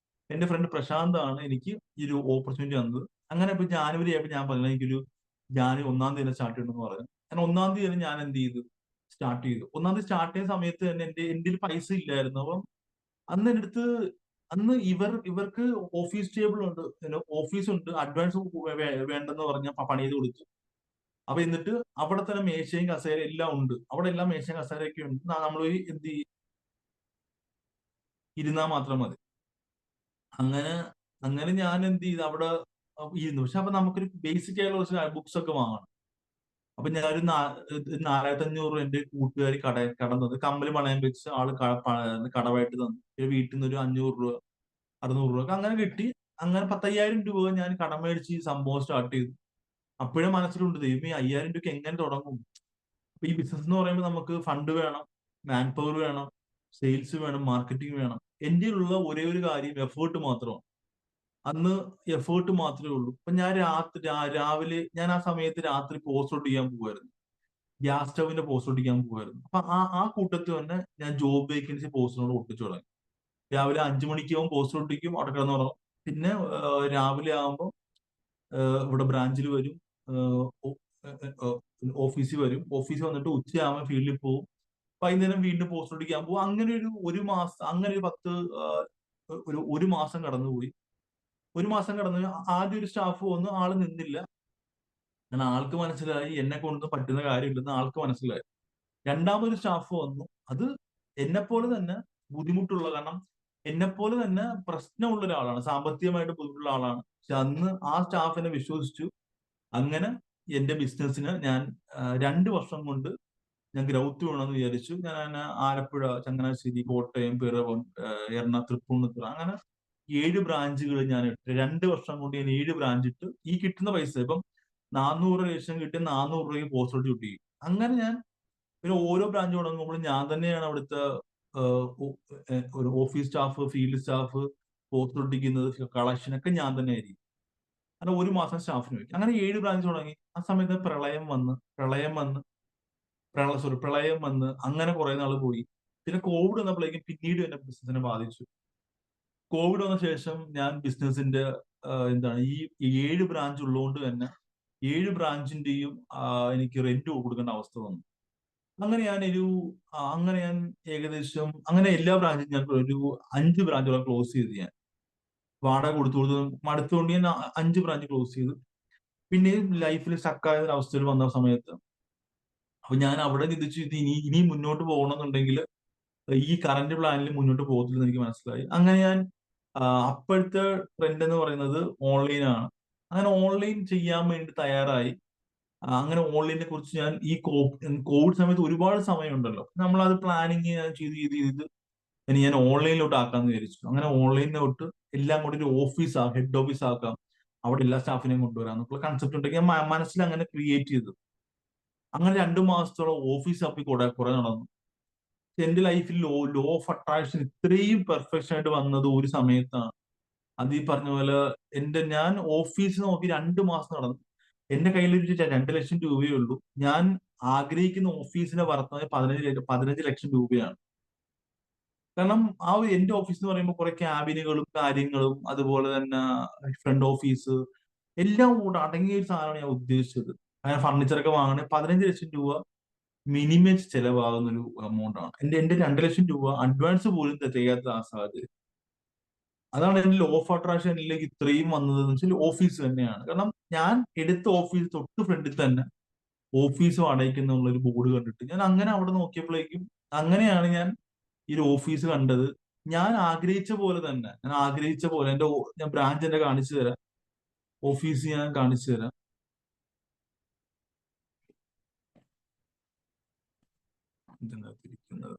S2: എന്റെ ഫ്രണ്ട് പ്രശാന്ത് ആണ് എനിക്ക് ഈ ഒരു ഓപ്പർച്യൂണിറ്റി തന്നത്. അങ്ങനെ ഇപ്പൊ ജാനുവരി ആയപ്പോൾ ഞാൻ പറഞ്ഞു എനിക്കൊരു ജാനുവരി 1-ാം തീയതി സ്റ്റാർട്ട് ചെയ്യണമെന്ന് പറഞ്ഞു. ഞാൻ 1-ാം തീയതി ഞാൻ എന്ത് ചെയ്തു, സ്റ്റാർട്ട് ചെയ്തു. 1-ാം തീയതി സ്റ്റാർട്ട് ചെയ്യുന്ന സമയത്ത് തന്നെ എന്റെ പൈസ ഇല്ലായിരുന്നു. അപ്പം അന്ന് എന്റെ അടുത്ത് ഇവർക്ക് ഓഫീസ് ടേബിൾ ഉണ്ട്, ഓഫീസ് ഉണ്ട്, അഡ്വാൻസ് വേണ്ടെന്ന് പറഞ്ഞ പണി ചെയ്ത് കൊടുത്തു. അപ്പൊ എന്നിട്ട് അവിടെ തന്നെ മേശയും കസേര എല്ലാം ഉണ്ട്. അവിടെ എല്ലാം മേശയും കസേരയൊക്കെ ഉണ്ട്. നമ്മൾ എന്ത് ഇരുന്നാൽ മാത്രം മതി. അങ്ങനെ അങ്ങനെ ഞാൻ എന്ത് ചെയ്തു, അവിടെ ഇരുന്നു. പക്ഷെ അപ്പൊ നമുക്കൊരു ബേസിക് ആയിട്ടുള്ള കുറച്ച് ബുക്സ് ഒക്കെ വാങ്ങണം. അപ്പൊ ഞാനൊരു 4500 എന്റെ കൂട്ടുകാരി കടന്നത് കമ്മല് പണയം വെച്ച് ആള് കടമായിട്ട് തന്നു. വീട്ടിൽ നിന്ന് ഒരു 500 രൂപ 600 രൂപ അങ്ങനെ കിട്ടി. അങ്ങനെ 10,000 രൂപ ഞാൻ കടം മേടിച്ച് ഈ സംഭവം സ്റ്റാർട്ട് ചെയ്തു. അപ്പോഴേ മനസ്സിലുണ്ട് ദൈവം ഈ 5000 രൂപയ്ക്ക് എങ്ങനെ തുടങ്ങും. അപ്പൊ ഈ ബിസിനസ് എന്ന് പറയുമ്പോൾ നമുക്ക് ഫണ്ട് വേണം, മാൻ പവർ വേണം, സെയിൽസ് വേണം, മാർക്കറ്റിംഗ് വേണം. എന്റെ ഉള്ള ഒരേ ഒരു കാര്യം എഫേർട്ട് മാത്രമാണ്. അന്ന് എഫേർട്ട് മാത്രമേ ഉള്ളൂ. അപ്പൊ ഞാൻ രാവിലെ ഞാൻ ആ സമയത്ത് രാത്രി പോസ്റ്റ് ഔട്ട് ചെയ്യാൻ പോകുമായിരുന്നു. ഗ്യാസ് സ്റ്റവിന്റെ പോസ്റ്റ് ഔട്ട് ചെയ്യാൻ പോകുമായിരുന്നു. അപ്പൊ ആ കൂട്ടത്തിൽ തന്നെ ഞാൻ ജോബ് വേക്കൻസി പോസ്റ്റിനോട് ഒട്ടിച്ചു തുടങ്ങി. രാവിലെ 5 മണിക്കാവും പോസ്റ്റ് ഒട്ടിക്കും, അവിടെ കിടന്ന് തുടങ്ങും. പിന്നെ രാവിലെ ആകുമ്പോൾ ഇവിടെ ബ്രാഞ്ചിൽ വരും, ഓഫീസിൽ വരും. ഓഫീസിൽ വന്നിട്ട് ഉച്ചയാകുമ്പോൾ ഫീൽഡിൽ പോകും. വൈകുന്നേരം വീണ്ടും പോസ്റ്റ് ഒട്ടിക്കാൻ പോകും. അങ്ങനെ ഒരു മാസം, അങ്ങനെ ഒരു മാസം കടന്നുപോയി. ഒരു മാസം കടന്നു. ആദ്യം ഒരു സ്റ്റാഫ് വന്നു, ആള് നിന്നില്ല. കാരണം ആൾക്ക് മനസ്സിലായി എന്നെ കൊണ്ട് പറ്റുന്ന കാര്യമില്ലെന്ന് ആൾക്ക് മനസ്സിലായി. രണ്ടാമതൊരു സ്റ്റാഫ് വന്നു. അത് എന്നെപ്പോലെ തന്നെ ബുദ്ധിമുട്ടുള്ള, കാരണം എന്നെപ്പോലെ തന്നെ പ്രശ്നമുള്ള ഒരാളാണ്, സാമ്പത്തികമായിട്ട് ബുദ്ധിമുട്ടുള്ള ആളാണ്. പക്ഷെ അന്ന് ആ സ്റ്റാഫിനെ വിശ്വസിച്ചു. അങ്ങനെ എന്റെ ബിസിനസ്സിന് ഞാൻ 2 വർഷം കൊണ്ട് ഞാൻ ഗ്രൗത്ത് വേണമെന്ന് വിചാരിച്ചു. ഞാൻ ആലപ്പുഴ, ചങ്ങനാശ്ശേരി, കോട്ടയം, പിറവം, തൃപ്പൂണിത്തുറ, അങ്ങനെ 7 ബ്രാഞ്ചുകൾ ഞാൻ ഇട്ട്. 2 വർഷം കൊണ്ട് ഞാൻ 7 ബ്രാഞ്ച് ഇട്ട്. ഈ കിട്ടുന്ന പൈസ ഇപ്പം 400 ലക്ഷം കിട്ടിയ 400 രൂപയ്ക്ക് പോസ്റ്റ് ഔട്ട് കിട്ടി. അങ്ങനെ ഞാൻ പിന്നെ ഓരോ ബ്രാഞ്ച് തുടങ്ങുമ്പോഴും ഞാൻ തന്നെയാണ് അവിടുത്തെ ഒരു office staff, field staff, post ഒട്ടിക്കുന്നത്, കളക്ഷൻ ഒക്കെ ഞാൻ തന്നെ ആയിരിക്കും. അങ്ങനെ ഒരു മാസം സ്റ്റാഫിന് വെക്കും. അങ്ങനെ 7 ബ്രാഞ്ച് തുടങ്ങി. ആ സമയത്ത് പ്രളയം വന്ന് അങ്ങനെ കുറെ നാൾ പോയി. പിന്നെ കോവിഡ് വന്നപ്പോഴേക്കും പിന്നീട് എന്റെ ബിസിനസിനെ ബാധിച്ചു. കോവിഡ് വന്ന ശേഷം ഞാൻ ബിസിനസിന്റെ എന്താണ് ഈ 7 ബ്രാഞ്ച് ഉള്ളതുകൊണ്ട് തന്നെ 7 ബ്രാഞ്ചിന്റെയും എനിക്ക് റെന്റ് കൊടുക്കേണ്ട അവസ്ഥ വന്നു. അങ്ങനെ അങ്ങനെ ഞാൻ ഏകദേശം അങ്ങനെ എല്ലാ ബ്രാഞ്ചും ഞാൻ ഒരു 5 ബ്രാഞ്ചുകളെ ക്ലോസ് ചെയ്ത് ഞാൻ വാടക കൊടുത്തു മടുത്തുകൊണ്ട് ഞാൻ 5 ബ്രാഞ്ച് ക്ലോസ് ചെയ്തു. പിന്നെയും ലൈഫിൽ സ്റ്റക്കായ ഒരു അവസ്ഥയിൽ വന്ന സമയത്ത് അപ്പൊ ഞാൻ അവിടെ ചിന്തിച്ചു ഇത് ഇനി മുന്നോട്ട് പോകണമെന്നുണ്ടെങ്കിൽ ഈ കറന്റ് പ്ലാനിൽ മുന്നോട്ട് പോകത്തില്ലെന്ന് എനിക്ക് മനസ്സിലായി. അങ്ങനെ ഞാൻ അപ്പോഴത്തെ ട്രെൻഡ് എന്ന് പറയുന്നത് ഓൺലൈനാണ്. അങ്ങനെ ഓൺലൈൻ ചെയ്യാൻ വേണ്ടി തയ്യാറായി. അങ്ങനെ ഓൺലൈനെ കുറിച്ച് ഞാൻ ഈ കോവിഡ് സമയത്ത് ഒരുപാട് സമയമുണ്ടല്ലോ, നമ്മളത് പ്ലാനിങ് ചെയ്ത് ഇനി ഞാൻ ഓൺലൈനിലോട്ട് ആക്കാന്ന് വിചാരിച്ചു. അങ്ങനെ ഓൺലൈനിലോട്ട് എല്ലാം കൂടി ഒരു ഹെഡ് ഓഫീസ് ആക്കാം, അവിടെ എല്ലാ സ്റ്റാഫിനെയും കൊണ്ടുവരാം എന്നുള്ള കൺസെപ്റ്റ് ഉണ്ടെങ്കിൽ ഞാൻ മനസ്സിൽ അങ്ങനെ ക്രിയേറ്റ് ചെയ്തു. അങ്ങനെ 2 മാസത്തോളം ഓഫീസ് ആപ്പി കുറെ നടന്നു. എന്റെ ലൈഫിൽ ലോ ഓഫ് അട്രാക്ഷൻ ഇത്രയും പെർഫെക്ഷൻ ആയിട്ട് വന്നത് ഒരു സമയത്താണ്. അത് ഈ പറഞ്ഞ പോലെ ഞാൻ ഓഫീസ് നോക്കി 2 മാസം നടന്നു. എന്റെ കയ്യിൽ ഒരു 2 ലക്ഷം രൂപയേ ഉള്ളൂ. ഞാൻ ആഗ്രഹിക്കുന്ന ഓഫീസിനെ വർത്തമാനം 15 ലക്ഷം രൂപയാണ്. കാരണം എന്റെ ഓഫീസ് എന്ന് പറയുമ്പോൾ കുറെ ക്യാബിനുകളും കാര്യങ്ങളും അതുപോലെ തന്നെ ഫ്രണ്ട് ഓഫീസ് എല്ലാം കൂടെ അടങ്ങിയ ഒരു സാധനമാണ് ഞാൻ ഉദ്ദേശിച്ചത്. അങ്ങനെ ഫർണിച്ചറൊക്കെ വാങ്ങണേ 15 ലക്ഷം രൂപ മിനിമം ചെലവാകുന്ന ഒരു എമൗണ്ട് ആണ്. എന്റെ 2 ലക്ഷം രൂപ അഡ്വാൻസ് പോലും ചെയ്യാത്ത ആ സാഹചര്യം. അതാണ് എന്റെ ലോ ഓഫ് അട്രാക്ഷനിലേക്ക് ഇത്രയും വന്നത് എന്ന് വെച്ചാൽ ഓഫീസ് തന്നെയാണ്. കാരണം ഞാൻ എടുത്ത ഓഫീസ് തൊട്ട് ഫ്രണ്ടിൽ തന്നെ ഓഫീസ് വാടകയ്ക്കുന്നുള്ള ഒരു ബോർഡ് കണ്ടിട്ട് ഞാൻ അങ്ങനെ അവിടെ നോക്കിയപ്പോഴേക്കും അങ്ങനെയാണ് ഞാൻ ഈ ഒരു ഓഫീസ് കണ്ടത്. ഞാൻ ആഗ്രഹിച്ച പോലെ തന്നെ ഞാൻ ബ്രാഞ്ച് എന്നെ കാണിച്ചു തരാം, ഓഫീസ് ഞാൻ കാണിച്ചു തരാം. ഇതിനകത്തിരിക്കുന്നത്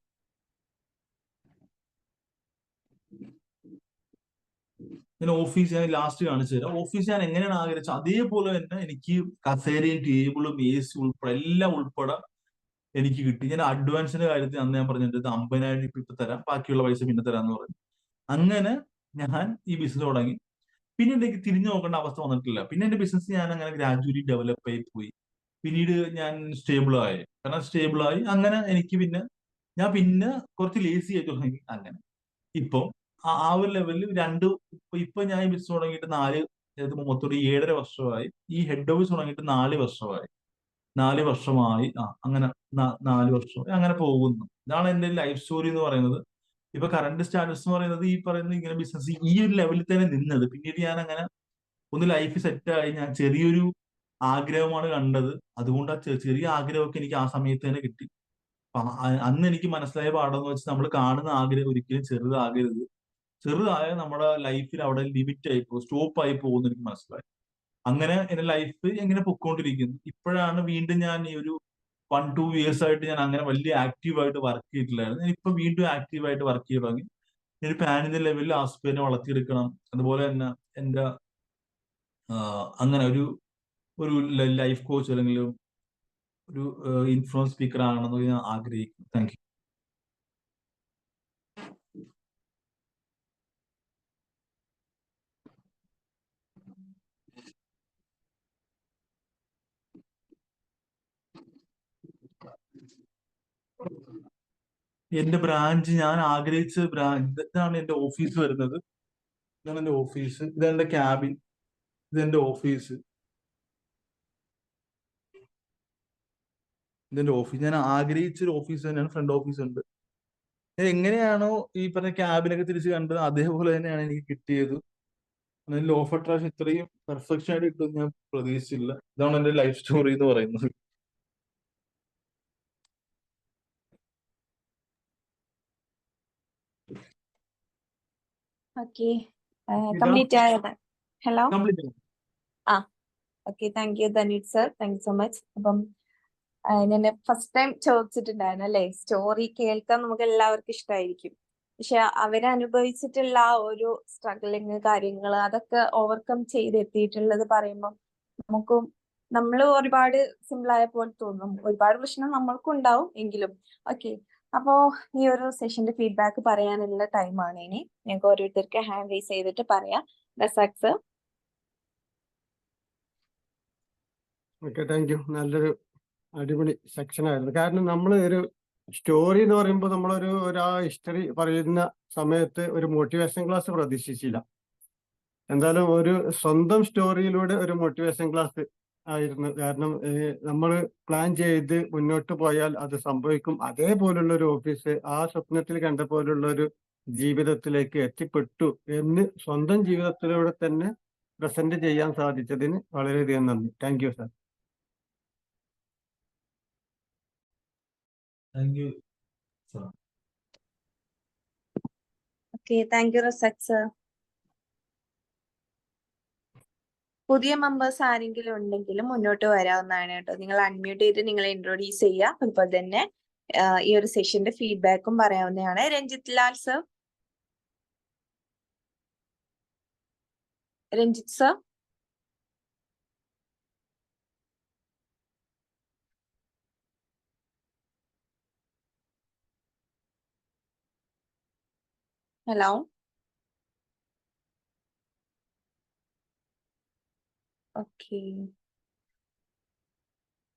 S2: ഓഫീസ് ഞാൻ ലാസ്റ്റ് കാണിച്ചു തരാം. ഓഫീസ് ഞാൻ എങ്ങനെയാണ് ആഗ്രഹിച്ചത് അതേപോലെ തന്നെ എനിക്ക് കസേരയും ടേബിളും AC ഉൾപ്പെടെ എല്ലാം ഉൾപ്പെടെ എനിക്ക് കിട്ടി. ഞാൻ അഡ്വാൻസിന്റെ കാര്യത്തിൽ അന്ന് ഞാൻ പറഞ്ഞിട്ട് 50,000 ഇപ്പൊ തരാം, ബാക്കിയുള്ള പൈസ പിന്നെ തരാന്ന് പറഞ്ഞു. അങ്ങനെ ഞാൻ ഈ ബിസിനസ് തുടങ്ങി. പിന്നെ എനിക്ക് തിരിഞ്ഞു നോക്കേണ്ട അവസ്ഥ വന്നിട്ടില്ല. പിന്നെ എന്റെ ബിസിനസ് ഞാൻ അങ്ങനെ ഗ്രാജുവലി ഡെവലപ്പ് ആയി പോയി. പിന്നീട് ഞാൻ സ്റ്റേബിളായി. അങ്ങനെ എനിക്ക് ഞാൻ കുറച്ച് ലേസി ആയി തുടങ്ങി. അങ്ങനെ ഇപ്പൊ ആ ഒരു ലെവലിൽ ഇപ്പൊ ഞാൻ ഈ ബിസിനസ് തുടങ്ങിയിട്ട് മൊത്തം 7.5 വർഷമായി. ഈ ഹെഡ് ഓഫീസ് തുടങ്ങിയിട്ട് 4 വർഷമായി. 4 വർഷമായി. അങ്ങനെ 4 വർഷമായി അങ്ങനെ പോകുന്നു. ഇതാണ് എന്റെ ലൈഫ് സ്റ്റോറി എന്ന് പറയുന്നത്. ഇപ്പൊ കറന്റ് സ്റ്റാറ്റസ് എന്ന് പറയുന്നത് ഈ പറയുന്ന ഇങ്ങനെ ബിസിനസ് ഈ ഒരു ലെവലിൽ തന്നെ നിന്നത്. പിന്നീട് ഞാൻ അങ്ങനെ ഒന്ന് ലൈഫ് സെറ്റായി. ഞാൻ ചെറിയൊരു ആഗ്രഹമാണ് കണ്ടത്. അതുകൊണ്ട് ആ ചെറിയ ആഗ്രഹമൊക്കെ എനിക്ക് ആ സമയത്ത് തന്നെ കിട്ടി. അന്ന് എനിക്ക് മനസ്സിലായ പാഠം എന്ന് വെച്ചാൽ നമ്മൾ കാണുന്ന ആഗ്രഹം ഒരിക്കലും ചെറുതാകരുത്. ചെറുതായ നമ്മുടെ ലൈഫിൽ അവിടെ ലിമിറ്റ് ആയി പോകും, സ്റ്റോപ്പ് ആയി പോകുമെന്ന് എനിക്ക് മനസ്സിലായി. അങ്ങനെ എന്റെ ലൈഫ് എങ്ങനെ പൊക്കോണ്ടിരിക്കുന്നു. ഇപ്പോഴാണ് വീണ്ടും ഞാൻ ഈ ഒരു 1-2 ഇയേഴ്സ് ആയിട്ട് ഞാൻ അങ്ങനെ വലിയ ആക്റ്റീവായിട്ട് വർക്ക് ചെയ്തിട്ടില്ലായിരുന്നു. ഞാൻ ഇപ്പൊ വീണ്ടും ആക്റ്റീവായിട്ട് വർക്ക് ചെയ്ത് തുടങ്ങി. ഒരു പാൻ ഇന്ത്യ ലെവലിൽ ആസ്പെനെ വളർത്തിയെടുക്കണം. അതുപോലെ തന്നെ എന്റെ അങ്ങനെ ഒരു ലൈഫ് കോച്ച് അല്ലെങ്കിൽ ഒരു ഇൻഫ്ലുവൻസ് സ്പീക്കർ ആകണമെന്ന് ഞാൻ ആഗ്രഹിക്കുന്നു. Thank you. എന്റെ ബ്രാഞ്ച് ഞാൻ ആഗ്രഹിച്ച ബ്രാഞ്ച് ഇതാണ്. എന്റെ ഓഫീസ് വരുന്നത് ഇതാണ്. എന്റെ ഓഫീസ് ഇതെന്റെ ക്യാബിൻ, ഇതെന്റെ ഓഫീസ്, ഇതെന്റെ ഓഫീസ്. ഞാൻ ആഗ്രഹിച്ചൊരു ഓഫീസ് തന്നെയാണ്. ഫ്രണ്ട് ഓഫീസ് ഉണ്ട്. ഞാൻ എങ്ങനെയാണോ ഈ പറഞ്ഞ ക്യാബിനൊക്കെ തിരിച്ച് കണ്ടത് അതേപോലെ തന്നെയാണ് എനിക്ക് കിട്ടിയത്. ലോ ഓഫ് അട്രാക്ഷൻ ഇത്രയും പെർഫെക്ഷൻ ആയിട്ട് കിട്ടും ഞാൻ പ്രതീക്ഷിച്ചില്ല. ഇതാണ് എന്റെ ലൈഫ് സ്റ്റോറി എന്ന് പറയുന്നത്.
S1: ഓക്കെ, കംപ്ലീറ്റ് ആയത്. Hello.
S2: Complete.
S1: Okay, thank you Dhaneesh sir, thank you so much. അപ്പം ഞാൻ ഫസ്റ്റ് ടൈം ചോദിച്ചിട്ടുണ്ടായിരുന്നു അല്ലെ, സ്റ്റോറി കേൾക്കാൻ നമുക്ക് എല്ലാവർക്കും ഇഷ്ടമായിരിക്കും. പക്ഷെ അവരനുഭവിച്ചിട്ടുള്ള ആ ഒരു സ്ട്രഗിളിങ് കാര്യങ്ങൾ അതൊക്കെ ഓവർകം ചെയ്തെത്തിയിട്ടുള്ളത് പറയുമ്പോൾ നമ്മൾ ഒരുപാട് സിമ്പിൾ ആയ പോലെ തോന്നും. ഒരുപാട് പ്രശ്നം നമ്മൾക്കും ഉണ്ടാവും എങ്കിലും. ഓക്കെ, അപ്പോ ഈ ഒരു സെഷന്റെ ഫീഡ്ബാക്ക് പറയാനുള്ള ടൈമാണ് ഇനി. ഞങ്ങൾക്ക് ഓരോരുത്തർക്ക് ഹാൻഡ് റൈസ് ചെയ്തിട്ട് പറയാം. Razak sir.
S3: Okay, thank U. നല്ലൊരു അടിപൊളി സെക്ഷൻ ആയിരുന്നു. കാരണം നമ്മൾ ഒരു സ്റ്റോറി എന്ന് പറയുമ്പോൾ ഒരാ ഹിസ്റ്ററി പറയുന്ന സമയത്ത് ഒരു മോട്ടിവേഷൻ ക്ലാസ് പ്രതീക്ഷിച്ചില്ല. എന്തായാലും ഒരു സ്വന്തം സ്റ്റോറിയിലൂടെ ഒരു മോട്ടിവേഷൻ ക്ലാസ് ആയിരുന്നു. കാരണം നമ്മൾ പ്ലാൻ ചെയ്ത് മുന്നോട്ട് പോയാൽ അത് സംഭവിക്കും. അതേപോലുള്ള ഒരു ഓഫീസ് ആ സ്വപ്നത്തിൽ കണ്ട പോലുള്ള ഒരു ജീവിതത്തിലേക്ക് എത്തിപ്പെട്ടു എന്ന് സ്വന്തം ജീവിതത്തിലൂടെ തന്നെ പ്രസന്റ് ചെയ്യാൻ സാധിച്ചതിന് വളരെയധികം നന്ദി. Thank you, sir.
S2: Thank you sir.
S1: Okay, thank U Razak sir. പുതിയ മെമ്പേഴ്സ് ആരെങ്കിലും ഉണ്ടെങ്കിലും മുന്നോട്ട് വരാവുന്നതാണ് കേട്ടോ. നിങ്ങൾ അൺമ്യൂട്ട് ചെയ്ത് നിങ്ങളെ ഇൻട്രൊഡ്യൂസ് ചെയ്യുക. അതുപോലെ തന്നെ ഈ ഒരു സെഷന്റെ ഫീഡ്ബാക്കും പറയാവുന്നതാണ്. Ranjith Lal sir. Ranjith sir. Hello. Okay.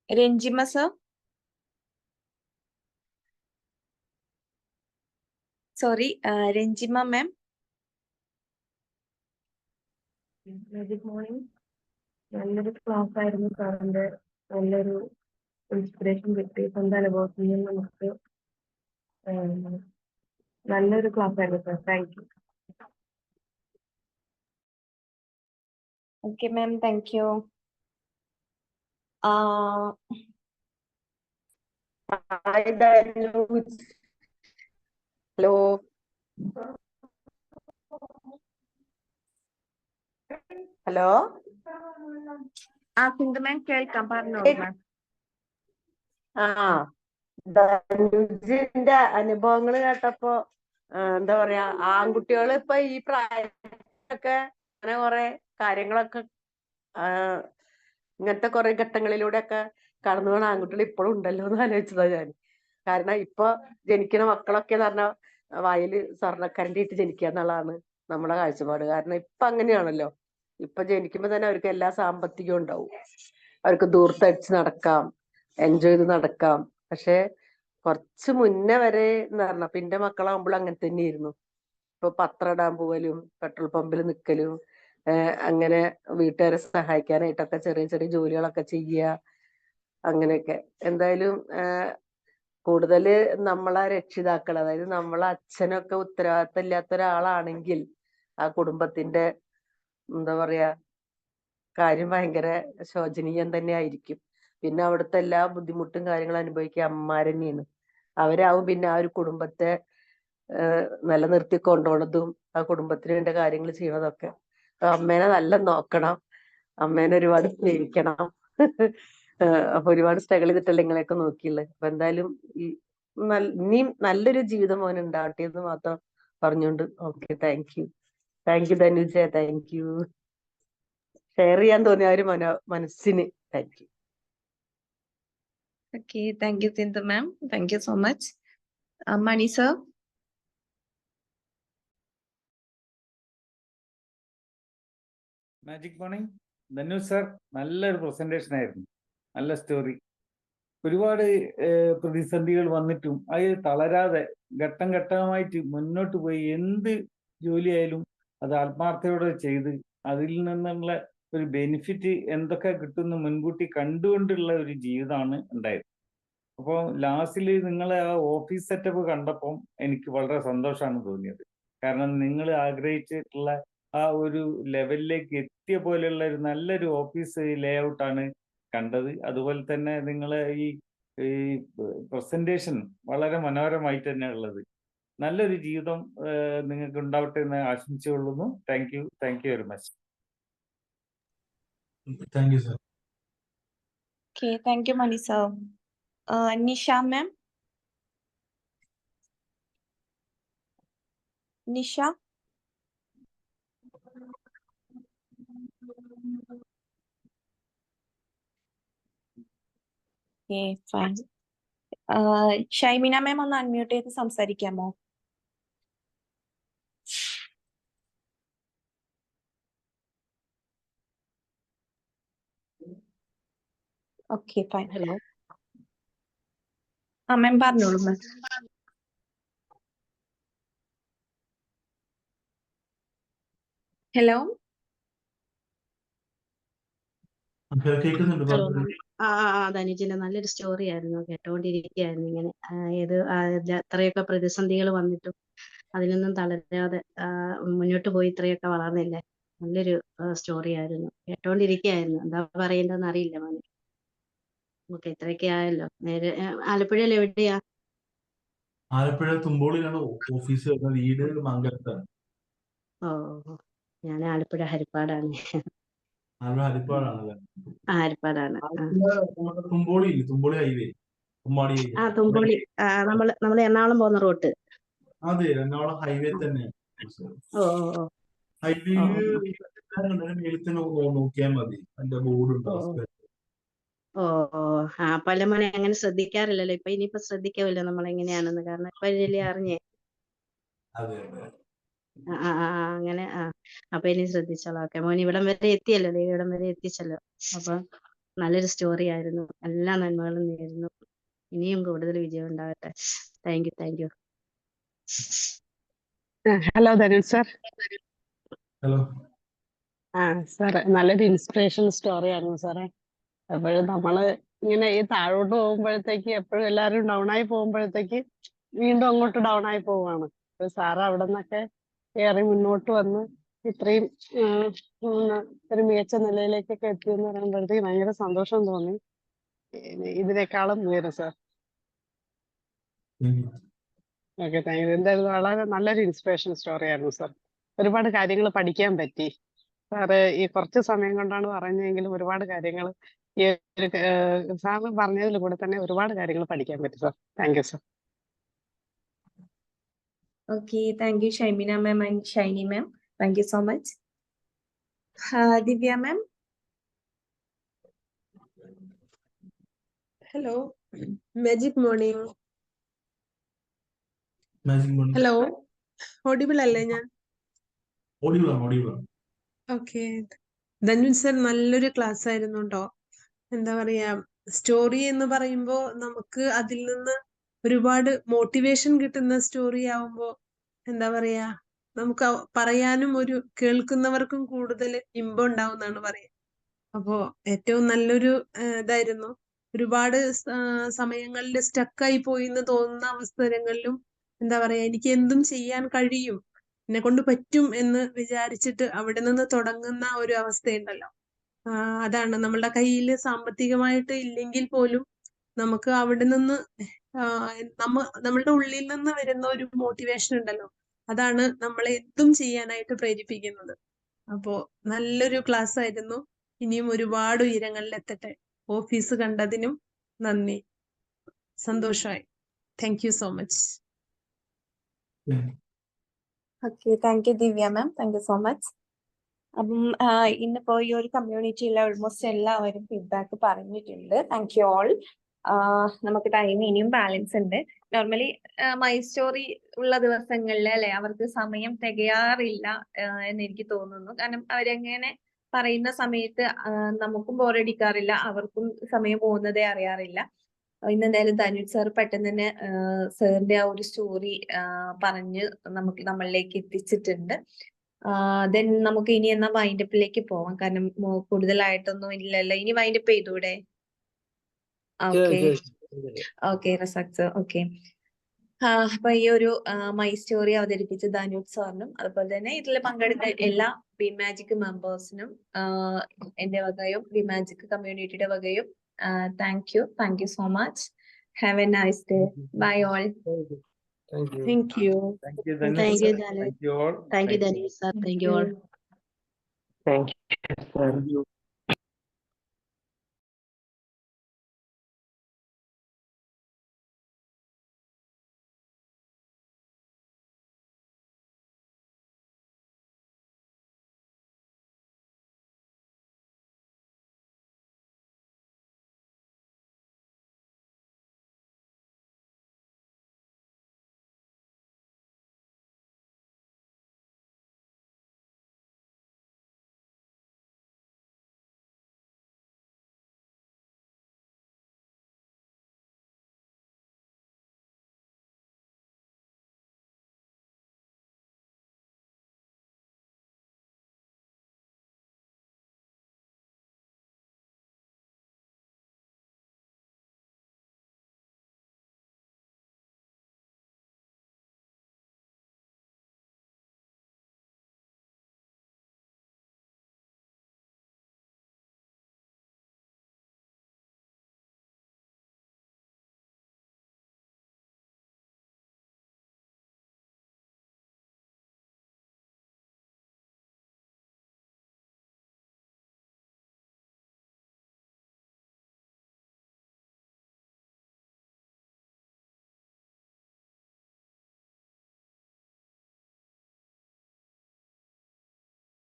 S1: Ranjima sir. Sorry, Ranjima ma'am.
S4: Good morning. നല്ലൊരു ക്ലാസ് ആയിരുന്നു സാറിന്റെ. നല്ലൊരു ഇൻസ്പിറേഷൻ കിട്ടി. സ്വന്തം അനുഭവത്തിൽ നിന്ന് നമുക്ക് നല്ലൊരു ക്ലാസ് ആയിരുന്നു sir. Thank you.
S1: Okay ma'am, thank you.
S4: Hello. Hello.
S1: Sindhu ma'am കേൾക്കാം, പറഞ്ഞോളൂ മാം.
S4: ധനുജിന്റെ അനുഭവങ്ങൾ കേട്ടപ്പോ എന്താ പറയാ, ആൺകുട്ടികൾ ഇപ്പൊ ഈ പ്രായത്തിലൊക്കെ അങ്ങനെ കുറെ കാര്യങ്ങളൊക്കെ ഇങ്ങനത്തെ കുറെ ഘട്ടങ്ങളിലൂടെ ഒക്കെ കടന്നു പോണ ആൺകുട്ടികൾ ഇപ്പോഴും ഉണ്ടല്ലോ എന്ന് ആലോചിച്ചതാ ഞാൻ. കാരണം ഇപ്പൊ ജനിക്കുന്ന മക്കളൊക്കെ എന്ന് പറഞ്ഞാൽ വായിൽ സ്വർണ്ണക്കരണ്ടി ഇട്ട് ജനിക്കുക എന്നുള്ളതാണ് നമ്മുടെ കാഴ്ചപ്പാട്. കാരണം ഇപ്പൊ അങ്ങനെയാണല്ലോ. ഇപ്പൊ ജനിക്കുമ്പോ തന്നെ അവർക്ക് എല്ലാ സാമ്പത്തികവും ഉണ്ടാവും. അവർക്ക് ദൂർത്തടിച്ച് നടക്കാം, എൻജോയ് ചെയ്ത് നടക്കാം. പക്ഷെ കുറച്ച് മുന്നേ വരെ എന്ന് പറഞ്ഞ പിന്നെ മക്കളാകുമ്പോൾ അങ്ങനെ തന്നെയായിരുന്നു. ഇപ്പൊ പത്രം ഇടാൻ പോവലും പെട്രോൾ പമ്പിൽ നിൽക്കലും അങ്ങനെ വീട്ടുകാരെ സഹായിക്കാനായിട്ടൊക്കെ ചെറിയ ചെറിയ ജോലികളൊക്കെ ചെയ്യുക, അങ്ങനെയൊക്കെ. എന്തായാലും കൂടുതല് നമ്മളെ രക്ഷിതാക്കൾ, അതായത് നമ്മളെ അച്ഛനൊക്കെ ഉത്തരവാദിത്തം ഇല്ലാത്ത ഒരാളാണെങ്കിൽ ആ കുടുംബത്തിന്റെ എന്താ പറയാ കാര്യം ഭയങ്കര ശോചനീയം തന്നെ ആയിരിക്കും. പിന്നെ അവിടുത്തെ എല്ലാ ബുദ്ധിമുട്ടും കാര്യങ്ങളും അനുഭവിക്കുക അമ്മമാരെന്നെയാണ്. അവരാവും പിന്നെ ആ ഒരു കുടുംബത്തെ നിലനിർത്തി കൊണ്ടുപോണതും ആ കുടുംബത്തിന് വേണ്ട കാര്യങ്ങൾ ചെയ്യണതൊക്കെ. അമ്മേനെ നല്ല നോക്കണം, അമ്മേനെ ഒരുപാട് സ്നേഹിക്കണം. അപ്പൊ ഒരുപാട് സ്ട്രഗിൾ ചെയ്തിട്ടല്ലേ ഇങ്ങളെയൊക്കെ നോക്കിയുള്ളത്. അപ്പൊ എന്തായാലും ഇനിയും നല്ലൊരു ജീവിതം മോൻ ഉണ്ടാവട്ടെ എന്ന് മാത്രം പറഞ്ഞുകൊണ്ട് okay. Thank you. Thank you Dhanuja. Thank you. Share ചെയ്യാൻ തോന്നിയ ഒരു മനസ്സിന് thank you.
S1: Okay, thank you Sindhu ma'am. Thank you so much. Mani sir.
S5: Magic morning. Dhanu sir, നല്ലൊരു പ്രസന്റേഷൻ ആയിരുന്നു. നല്ല സ്റ്റോറി. ഒരുപാട് പ്രതിസന്ധികൾ വന്നിട്ടും അത് തളരാതെ ഘട്ടം ഘട്ടമായിട്ട് മുന്നോട്ട് പോയി എന്ത് ജോലിയായാലും അത് ആത്മാർത്ഥയോടെ ചെയ്ത് അതിൽ നിന്നുള്ള ഒരു ബെനിഫിറ്റ് എന്തൊക്കെ കിട്ടുമെന്ന് മുൻകൂട്ടി കണ്ടുകൊണ്ടുള്ള ഒരു ജീവിതമാണ് ഉണ്ടായത്. അപ്പോൾ ലാസ്റ്റിൽ നിങ്ങളെ ആ ഓഫീസ് സെറ്റപ്പ് കണ്ടപ്പം എനിക്ക് വളരെ സന്തോഷമാണ് തോന്നിയത്. കാരണം നിങ്ങൾ ആഗ്രഹിച്ചിട്ടുള്ള ആ ഒരു ലെവലിലേക്ക് എത്തിയ പോലെയുള്ള ഒരു നല്ലൊരു ഓഫീസ് ലേ ഔട്ടാണ് കണ്ടത്. അതുപോലെ തന്നെ നിങ്ങളെ ഈ പ്രസന്റേഷൻ വളരെ മനോഹരമായിട്ട് തന്നെ ഉള്ളത്. നല്ലൊരു ജീവിതം നിങ്ങൾക്ക് ഉണ്ടാവട്ടെ എന്ന് ആശംസിച്ചുകൊള്ളുന്നു. Thank you very much.
S2: Thank you sir.
S1: Okay, thank you Mani sir. Nisha ma'am. Nisha. Fine. Shymina ma'am ഒന്ന് അൺമ്യൂട്ട് ചെയ്ത് സംസാരിക്കാമോ? Okay, fine.
S4: ഹലോ.
S1: മാം പറഞ്ഞോളൂ മാം. ഹലോ
S2: കേൾക്കുന്നുണ്ട്,
S6: ഹലോ
S2: പറഞ്ഞോളൂ.
S6: ധനുജിന്റെ നല്ലൊരു സ്റ്റോറി ആയിരുന്നു, കേട്ടോണ്ടിരിക്കുകയായിരുന്നു ഇങ്ങനെ. എത്രയൊക്കെ പ്രതിസന്ധികൾ വന്നിട്ടും അതിൽ നിന്നും തളരാതെ മുന്നോട്ട് പോയി ഇത്രയൊക്കെ വളർന്നില്ലേ. നല്ലൊരു സ്റ്റോറി ആയിരുന്നു, കേട്ടോണ്ടിരിക്കുകയായിരുന്നു. എന്താ പറയേണ്ടതെന്ന് അറിയില്ല മോനെ. ഓക്കെ, ഇത്രയൊക്കെ ആയല്ലോ. നേരെ ആലപ്പുഴയിൽ എവിടെയാ?
S2: ആലപ്പുഴ തുമ്പോളിലാണ് ഓഫീസ് വരുന്നത്, വീട് മംഗലത്താണ്.
S6: ഓ, ഞാൻ ആലപ്പുഴ ഹരിപ്പാടാണ്.
S2: ആലപ്പുഴ ഹരിപ്പാടാണല്ലേ?
S6: ഹരിപ്പാടാണ്.
S2: ആലപ്പുഴ നമ്മുടെ തുമ്പോളി ഇല്ലേ, തുമ്പോളി ഹൈവേ, കുമ്മാടി ഹൈവേ.
S6: തുമ്പോളി. നമ്മൾ എറണാകുളം പോകുന്ന റൂട്ട്.
S2: അതെ, എറണാകുളം ഹൈവേ തന്നെയാണ്.
S6: ഓ ഓ ഓ
S2: ഹൈവേയില് മേളിൽ തന്നെ നോക്കിയാൽ മതി, അതിന്റെ ബോർഡ്
S6: ഓ
S2: ഉണ്ടാവും.
S6: ഓ ഓ പല മോനെ അങ്ങനെ ശ്രദ്ധിക്കാറില്ലല്ലോ. ഇപ്പൊ ഇനിയിപ്പോ ശ്രദ്ധിക്കാമല്ലോ നമ്മൾ എങ്ങനെയാണെന്ന്, കാരണം ഇപ്പൊ വലിയ അറിഞ്ഞേ.
S2: അതെ അതെ.
S6: അങ്ങനെ അപ്പൊ ഇനി ശ്രദ്ധിച്ചോളാം. ഓക്കെ മോൻ, ഇവിടം വരെ എത്തിയല്ലോ, ഇവിടം വരെ എത്തിച്ചല്ലോ. അപ്പൊ നല്ലൊരു സ്റ്റോറി ആയിരുന്നു. എല്ലാ നന്മകളും നേരുന്നു. ഇനിയും കൂടുതൽ വിജയം ഉണ്ടാകട്ടെ. Thank you.
S7: Hello Dhanush sir.
S2: Hello.
S7: Sir നല്ലൊരു ഇൻസ്പിറേഷൻ സ്റ്റോറി ആയിരുന്നു സാറേ. എപ്പോഴും നമ്മള് ഇങ്ങനെ ഈ താഴോട്ട് പോകുമ്പോഴത്തേക്ക് എപ്പോഴും എല്ലാവരും ഡൗൺ ആയി പോകുമ്പോഴത്തേക്ക് വീണ്ടും അങ്ങോട്ട് ഡൗൺ ആയി പോവാണ്. അപ്പൊ സാറ് അവിടെ നിന്നൊക്കെ കയറി മുന്നോട്ട് വന്ന് ഇത്രയും ഒരു മികച്ച നിലയിലേക്കൊക്കെ എത്തിയെന്ന് പറയുമ്പോഴത്തേക്ക് ഭയങ്കര സന്തോഷം തോന്നി. ഇതിനേക്കാളും ഉയരും സാർ. Okay, thank U. എന്തായാലും വളരെ നല്ലൊരു ഇൻസ്പിറേഷൻ സ്റ്റോറി ആയിരുന്നു സാർ. ഒരുപാട് കാര്യങ്ങൾ പഠിക്കാൻ പറ്റി സാറ്. ഈ കുറച്ച് സമയം കൊണ്ടാണ് പറഞ്ഞതെങ്കിലും ഒരുപാട് കാര്യങ്ങൾ ഈ ഒരു സാറ് പറഞ്ഞതിൽ കൂടെ തന്നെ ഒരുപാട് കാര്യങ്ങൾ പഠിക്കാൻ പറ്റി sir. Thank you sir.
S1: Okay, thank you Shaimina ma'am and Shiny ma'am. Thank you so much. Divya ma'am.
S8: Hello, magic morning.
S2: Magic morning.
S8: Hello, audible അല്ലേ ഞാൻ?
S2: ഓടിവാ.
S8: ഓക്കെ, ധനുൻ സർ നല്ലൊരു ക്ലാസ് ആയിരുന്നു കേട്ടോ. എന്താ പറയാ, സ്റ്റോറി എന്ന് പറയുമ്പോ നമുക്ക് അതിൽ നിന്ന് ഒരുപാട് മോട്ടിവേഷൻ കിട്ടുന്ന സ്റ്റോറി ആവുമ്പോ എന്താ പറയാ, നമുക്ക് പറയാനും ഒരു കേൾക്കുന്നവർക്കും കൂടുതൽ ഇമ്പം ഉണ്ടാവും എന്നാണ് പറയാ. അപ്പോ ഏറ്റവും നല്ലൊരു ഇതായിരുന്നു. ഒരുപാട് സമയങ്ങളിൽ സ്റ്റക്കായി പോയി എന്ന് തോന്നുന്ന അവസരങ്ങളിലും എന്താ പറയാ, എനിക്ക് എന്തും ചെയ്യാൻ കഴിയും, എന്നെ കൊണ്ട് പറ്റും എന്ന് വിചാരിച്ചിട്ട് അവിടെ നിന്ന് തുടങ്ങുന്ന ഒരു അവസ്ഥയുണ്ടല്ലോ. അതാണ് നമ്മളുടെ കയ്യിൽ സാമ്പത്തികമായിട്ട് ഇല്ലെങ്കിൽ പോലും നമുക്ക് അവിടെ നിന്ന് നമ്മളുടെ ഉള്ളിൽ നിന്ന് വരുന്ന ഒരു മോട്ടിവേഷൻ ഉണ്ടല്ലോ, അതാണ് നമ്മളെ എന്തും ചെയ്യാനായിട്ട് പ്രേരിപ്പിക്കുന്നത്. അപ്പോ നല്ലൊരു ക്ലാസ് ആയിരുന്നു. ഇനിയും ഒരുപാട് ഉയരങ്ങളിൽ എത്തട്ടെ. ഓഫീസ് കണ്ടതിനും നന്ദി, സന്തോഷമായി. Thank you so much.
S1: Okay, thank you Divya ma'am. Thank you so much. അപ്പം ഇന്നിപ്പോ ഈ ഒരു കമ്മ്യൂണിറ്റിയിലെ ഓൾമോസ്റ്റ് എല്ലാവരും ഫീഡ്ബാക്ക് പറഞ്ഞിട്ടുണ്ട്. Thank you all. നമുക്ക് ടൈം ഇനിയും ബാലൻസ് ഉണ്ട്. നോർമലി മൈ സ്റ്റോറി ഉള്ള ദിവസങ്ങളിൽ അല്ലെ അവർക്ക് സമയം തികയാറില്ല എന്ന് എനിക്ക് തോന്നുന്നു. കാരണം അവരെങ്ങനെ പറയുന്ന സമയത്ത് നമുക്കും ബോറടിക്കാറില്ല, അവർക്കും സമയം പോകുന്നതേ അറിയാറില്ല. ഇന്ന് എന്തായാലും ധനുഷ് സാർ പെട്ടെന്ന് തന്നെ സാറിന്റെ ആ ഒരു സ്റ്റോറി പറഞ്ഞ് നമ്മളിലേക്ക് എത്തിച്ചിട്ടുണ്ട്. ദെൻ നമുക്ക് ഇനി എന്നാ വൈൻഡപ്പിലേക്ക് പോവാം, കാരണം കൂടുതലായിട്ടൊന്നും ഇല്ലല്ലോ. ഇനി വൈൻഡപ്പ് ചെയ്തൂടെ? Okay Razak sir. ഓക്കെ, അപ്പൊ ഈ ഒരു മൈ സ്റ്റോറി അവതരിപ്പിച്ച ധനുഷ് സാറിനും അതുപോലെ തന്നെ ഇതിൽ പങ്കെടുത്ത എല്ലാ ബി മാജിക് മെമ്പേഴ്സിനും എന്റെ വകയും ബി മാജിക് കമ്മ്യൂണിറ്റിയുടെ വകയും thank you so much. Have a nice day. Bye all.
S8: Thank you.
S5: Thank you
S6: Thank
S5: Dhanush.
S6: you, Dhanush.
S5: Thank you all.
S6: Thank you, Dhanush sir. Thank you all.
S4: Thank you.
S5: Thank you.